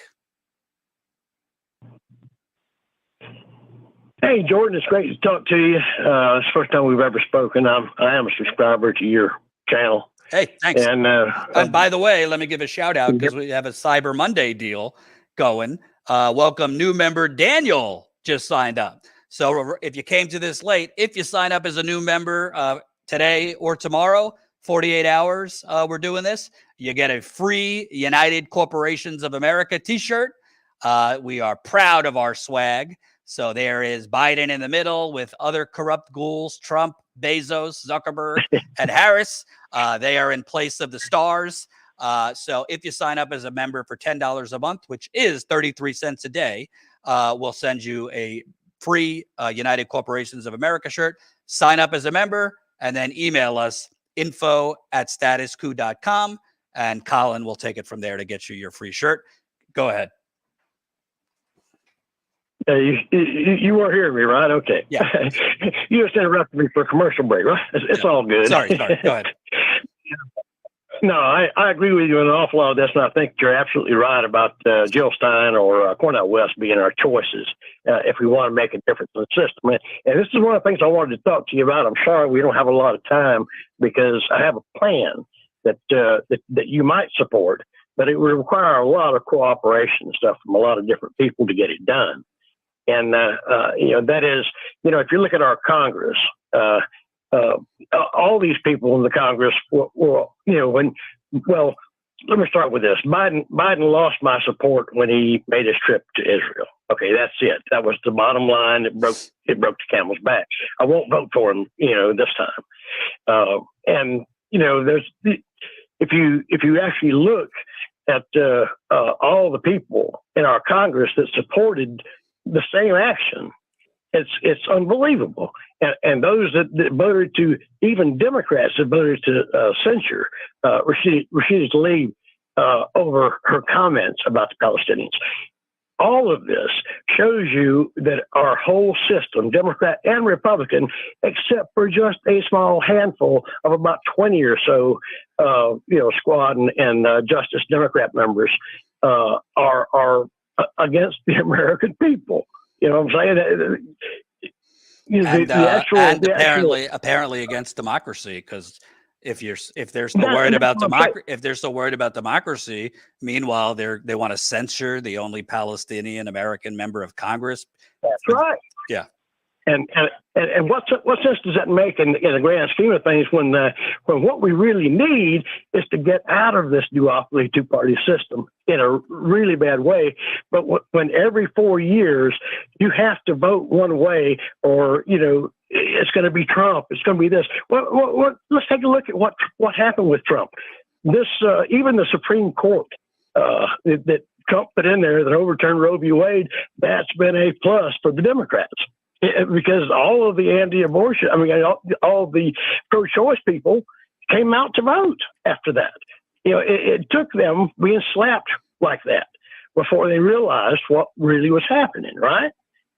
Hey, Jordan, it's great to talk to you. It's the first time we've ever spoken. I am a subscriber to your channel. Hey, thanks. And by the way, let me give a shout out because we have a Cyber Monday deal going. Welcome new member Daniel just signed up. So if you came to this late, if you sign up as a new member today or tomorrow, 48 hours, we're doing this, you get a free United Corporations of America t-shirt. We are proud of our swag. So there is Biden in the middle with other corrupt ghouls, Trump, Bezos, Zuckerberg, and Harris. They are in place of the stars. So if you sign up as a member for $10 a month, which is 33 cents a day, we'll send you a free United Corporations of America shirt. Sign up as a member and then email us info@statuscoup.com, and Colin will take it from there to get you your free shirt. Go ahead. You were hearing me, right? Okay. Yeah. You just interrupted me for a commercial break, right? It's all good. Sorry. Go ahead. No, I agree with you on an awful lot of this, and I think you're absolutely right about Jill Stein or Cornel West being our choices if we want to make a difference in the system. And this is one of the things I wanted to talk to you about. I'm sorry we don't have a lot of time because I have a plan that you might support, but it would require a lot of cooperation and stuff from a lot of different people to get it done. And, that is, if you look at our Congress, all these people in the Congress were let me start with this. Biden lost my support when he made his trip to Israel. Okay, that's it. That was the bottom line. It broke the camel's back. I won't vote for him, this time. There's if you actually look at all the people in our Congress that supported the same action, it's unbelievable. And those that voted to, even Democrats that voted to censure Rashida Tlaib over her comments about the Palestinians. All of this shows you that our whole system, Democrat and Republican, except for just a small handful of about 20 or so, Squad and Justice Democrat members, are against the American people. You know what I'm saying? Apparently against democracy, because if they're still worried about democracy, meanwhile they want to censor the only Palestinian American member of Congress. That's right. Yeah. And what sense does that make in the grand scheme of things when what we really need is to get out of this duopoly two-party system in a really bad way? But when every 4 years you have to vote one way, or it's going to be Trump, it's going to be this. Let's take a look at what happened with Trump. This even the Supreme Court that Trump put in there that overturned Roe v. Wade, that's been a plus for the Democrats. Because all of the anti-abortion, all the pro-choice people came out to vote after that. It took them being slapped like that before they realized what really was happening, right?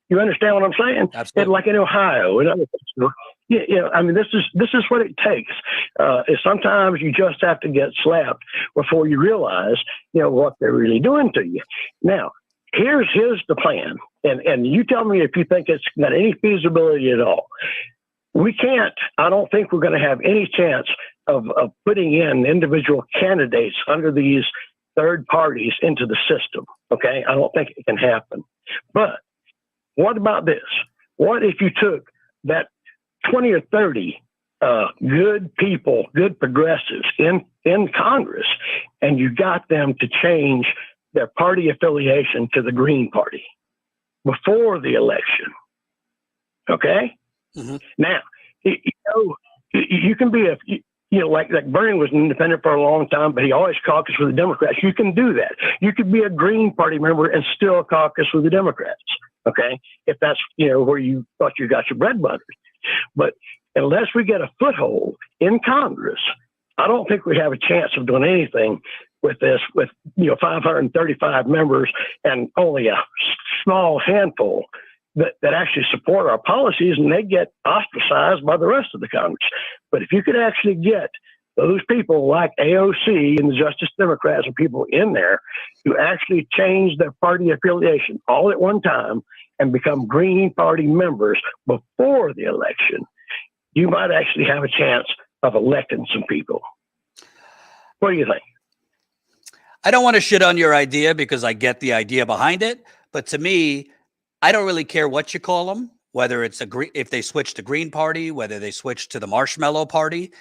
You understand what I'm saying? Absolutely. Like in Ohio and other places. This is what it takes. Is sometimes you just have to get slapped before you realize, what they're really doing to you. Now, here's the plan. And you tell me if you think it's got any feasibility at all. I don't think we're going to have any chance of putting in individual candidates under these third parties into the system. Okay. I don't think it can happen. But what about this? What if you took that 20 or 30 good people, good progressives in Congress, and you got them to change their party affiliation to the Green Party before the election? Okay. Mm-hmm. Now, you can be like Bernie was an independent for a long time, but he always caucused with the Democrats. You can do that. You could be a Green Party member and still caucus with the Democrats. Okay. If that's, where you thought you got your bread buttered. But unless we get a foothold in Congress, I don't think we have a chance of doing anything with this, with 535 members and only a small handful that actually support our policies, and they get ostracized by the rest of the Congress. But if you could actually get those people like AOC and the Justice Democrats and people in there who actually change their party affiliation all at one time and become Green Party members before the election, you might actually have a chance of electing some people. What do you think? I don't want to shit on your idea because I get the idea behind it. But to me, I don't really care what you call them, whether it's if they switch to Green Party, whether they switch to the Marshmallow Party.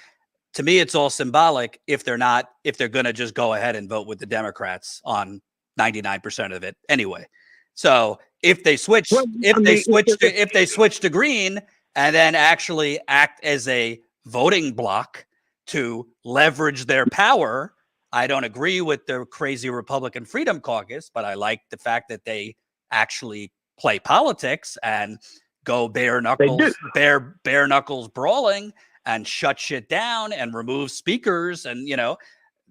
To me, it's all symbolic if they're going to just go ahead and vote with the Democrats on 99% of it anyway. So if they switch, Well, if I they mean, switch to, if they switch to green and then actually act as a voting bloc to leverage their power, I don't agree with the crazy Republican Freedom Caucus, but I like the fact that they actually play politics and go bare knuckles brawling and shut shit down and remove speakers. And, you know,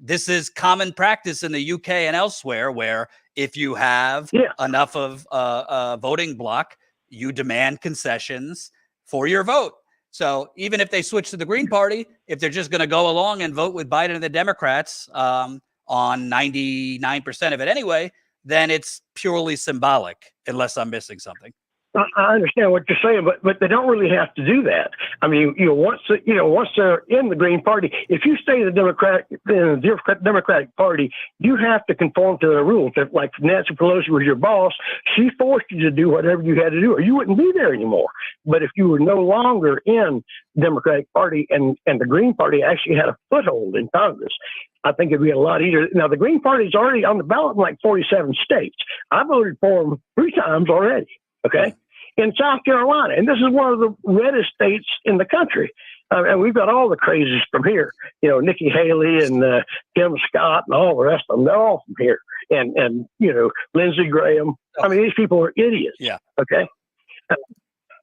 this is common practice in the UK and elsewhere, where if you have enough of a voting bloc, you demand concessions for your vote. So even if they switch to the Green Party, if they're just going to go along and vote with Biden and the Democrats on 99% of it anyway, then it's purely symbolic, unless I'm missing something. I understand what you're saying, but they don't really have to do that. I mean, once they're in the Green Party, if you stay in the Democratic Party, you have to conform to their rules. If, like, Nancy Pelosi was your boss, she forced you to do whatever you had to do, or you wouldn't be there anymore. But if you were no longer in the Democratic Party and the Green Party actually had a foothold in Congress, I think it'd be a lot easier. Now, the Green Party is already on the ballot in like 47 states. I voted for them 3 times already. Okay. In South Carolina, and this is one of the reddest states in the country. And we've got all the crazies from here, you know, Nikki Haley and Tim Scott and all the rest of them. They're all from here. And you know, Lindsey Graham. I mean, these people are idiots. Yeah. Okay.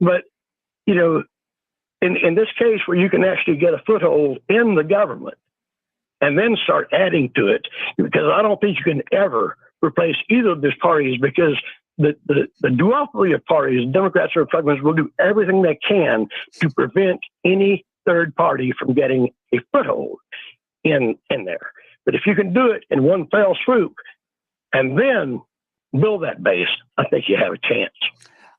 But, you know, in this case where you can actually get a foothold in the government and then start adding to it, because I don't think you can ever replace either of these parties, because the duopoly of parties, Democrats and Republicans, will do everything they can to prevent any third party from getting a foothold in there. But if you can do it in one fell swoop and then build that base, I think you have a chance.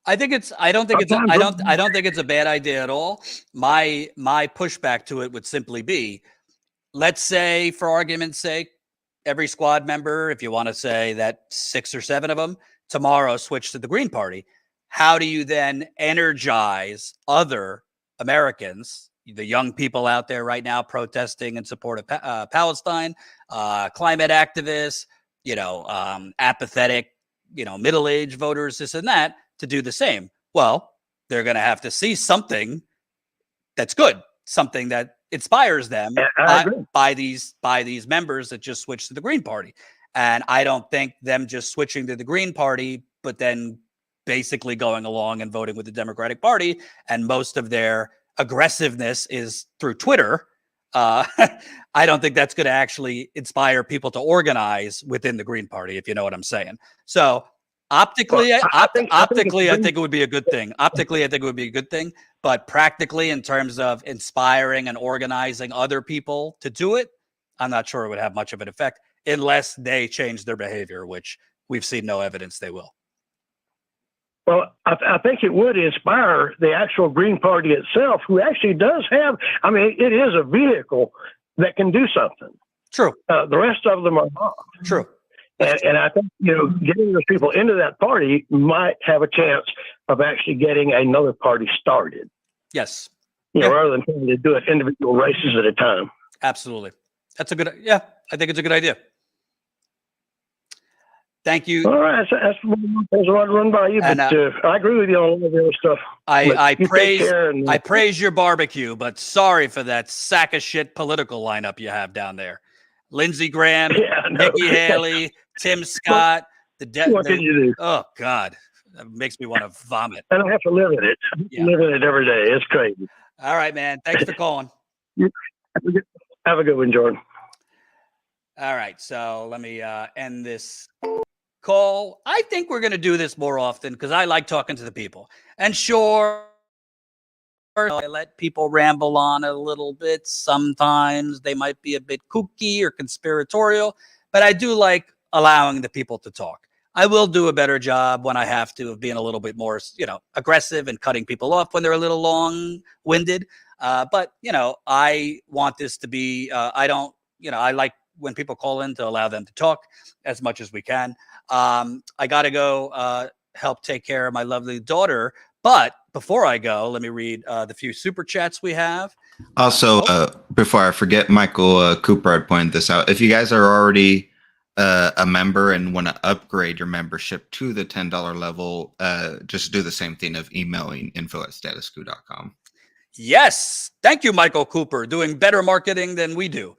I don't think it's a bad idea at all. My pushback to it would simply be, let's say, for argument's sake, every squad member, if you want to say that 6 or 7 of them tomorrow switch to the Green Party. How do you then energize other Americans, the young people out there right now protesting in support of Palestine, climate activists, you know, apathetic, you know, middle-aged voters, this and that, to do the same? Well, they're going to have to see something that's good, something that inspires them by these members that just switched to the Green Party. And I don't think them just switching to the Green Party, but then basically going along and voting with the Democratic Party, and most of their aggressiveness is through Twitter. I don't think that's going to actually inspire people to organize within the Green Party, if you know what I'm saying. So optically, I think it would be a good thing. Optically, I think it would be a good thing. But practically, in terms of inspiring and organizing other people to do it, I'm not sure it would have much of an effect, unless they change their behavior, which we've seen no evidence they will. Well, I think it would inspire the actual Green Party itself, who actually does have, I mean, it is a vehicle that can do something. True. The rest of them are not. True. And I think, you know, getting those people into that party might have a chance of actually getting another party started. Yes. You know, rather than trying to do it individual races at a time. Absolutely. That's a good, I think it's a good idea. Thank you. All right, that's what I wanted to run by you, but I agree with you on a lot of the other stuff. I praise your barbecue, but sorry for that sack of shit political lineup you have down there. Lindsey Graham, Nikki Haley, Tim Scott. What can you do? Oh God, that makes me want to vomit. And I have to live in it. Live in it every day. It's crazy. All right, man. Thanks for calling. Have a good one, Jordan. All right, so let me end this call. I think we're going to do this more often because I like talking to the people. And sure, I let people ramble on a little bit. Sometimes they might be a bit kooky or conspiratorial, but I do like allowing the people to talk. I will do a better job when I have to of being a little bit more, you know, aggressive and cutting people off when they're a little long-winded. But, you know, I want this to be, I like when people call in to allow them to talk as much as we can. I got to go help take care of my lovely daughter. But before I go, let me read the few super chats we have. Also, before I forget, Michael Cooper had pointed this out. If you guys are already a member and want to upgrade your membership to the $10 level, just do the same thing of emailing info@statuscoup.com. Yes. Thank you, Michael Cooper, doing better marketing than we do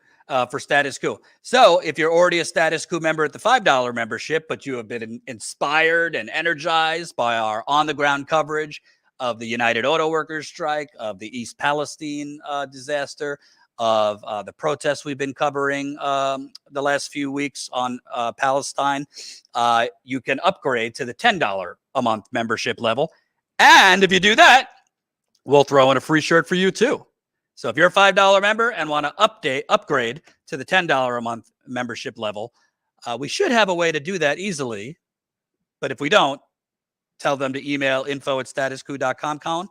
for Status Coup. So if you're already a Status Coup member at the $5 membership, but you have been inspired and energized by our on-the-ground coverage of the United Auto Workers strike, of the East Palestine disaster, of the protests we've been covering the last few weeks on Palestine, you can upgrade to the $10 a month membership level. And if you do that, we'll throw in a free shirt for you too. So if you're a $5 member and want to upgrade to the $10 a month membership level, we should have a way to do that easily. But if we don't, tell them to email info@statuscoup.com, Colin.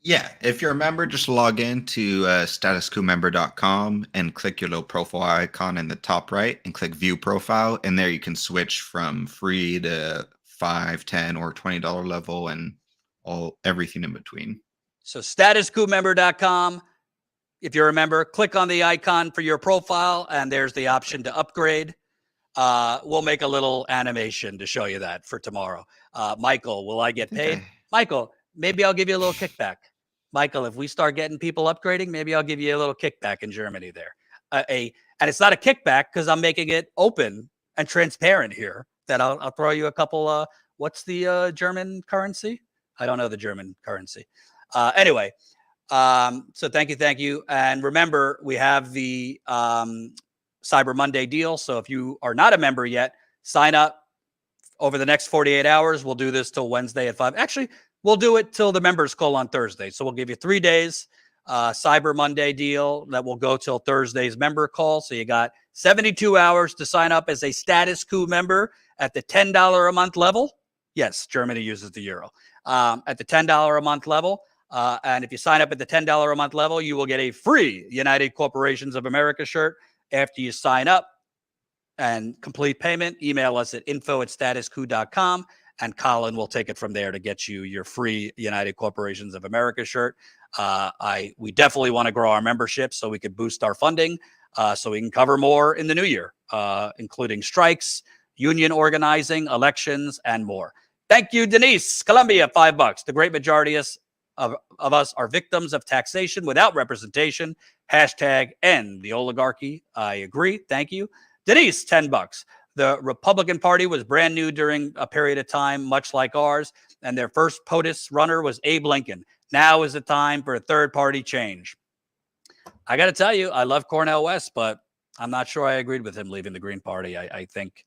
Yeah, if you're a member, just log in to statuscoupmember.com and click your little profile icon in the top right and click view profile. And there you can switch from free to $5, $10, or $20 level and everything in between. So statuscoupmember.com. If you're a member, click on the icon for your profile and there's the option to upgrade. We'll make a little animation to show you that for tomorrow. Michael, will I get paid? Michael, maybe I'll give you a little kickback. Michael, if we start getting people upgrading, maybe I'll give you a little kickback in Germany there. And it's not a kickback because I'm making it open and transparent here. That I'll throw you a couple. What's the German currency? I don't know the German currency. Anyway, so thank you. And remember, we have the Cyber Monday deal. So if you are not a member yet, sign up over the next 48 hours. We'll do this till Wednesday at 5. Actually, we'll do it till the members call on Thursday. So we'll give you 3 days Cyber Monday deal that will go till Thursday's member call. So you got 72 hours to sign up as a Status Coup member at the $10 a month level. Yes, Germany uses the euro. At the $10 a month level. And if you sign up at the $10 a month level, you will get a free United Corporations of America shirt after you sign up and complete payment. Email us at info@statuscoup.com and Colin will take it from there to get you your free United Corporations of America shirt. We definitely want to grow our membership so we could boost our funding so we can cover more in the new year, including strikes, union organizing, elections, and more. Thank you, Denise. Columbia, $5. The great majority of us are victims of taxation without representation. Hashtag end the oligarchy. I agree. Thank you. Denise, $10. The Republican Party was brand new during a period of time, much like ours, and their first POTUS runner was Abe Lincoln. Now is the time for a third-party change. I got to tell you, I love Cornel West, but I'm not sure I agreed with him leaving the Green Party. I think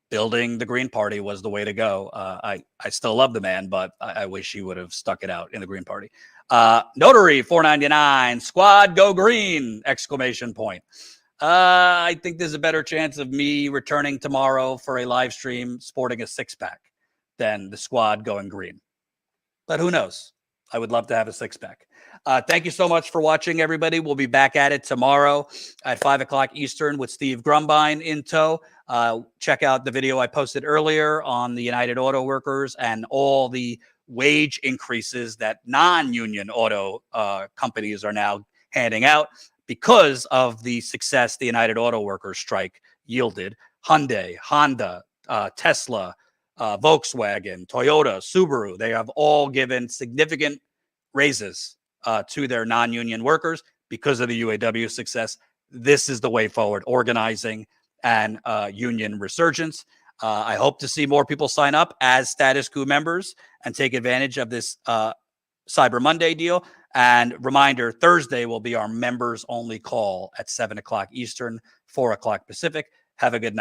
building the Green Party was the way to go. I still love the man, but I wish he would have stuck it out in the Green Party. Notary, $4.99. Squad, go green! ! I think there's a better chance of me returning tomorrow for a live stream sporting a six-pack than the squad going green. But who knows? I would love to have a six-pack. Thank you so much for watching, everybody. We'll be back at it tomorrow at 5 o'clock Eastern with Steve Grumbine in tow. Check out the video I posted earlier on the United Auto Workers and all the wage increases that non-union auto companies are now handing out because of the success the United Auto Workers strike yielded. Hyundai, Honda, Tesla, Volkswagen, Toyota, Subaru, they have all given significant raises to their non-union workers because of the UAW success. This is the way forward, organizing and union resurgence. I hope to see more people sign up as Status Coup members and take advantage of this Cyber Monday deal. And reminder, Thursday will be our members only call at 7 o'clock Eastern, 4 o'clock Pacific. Have a good night.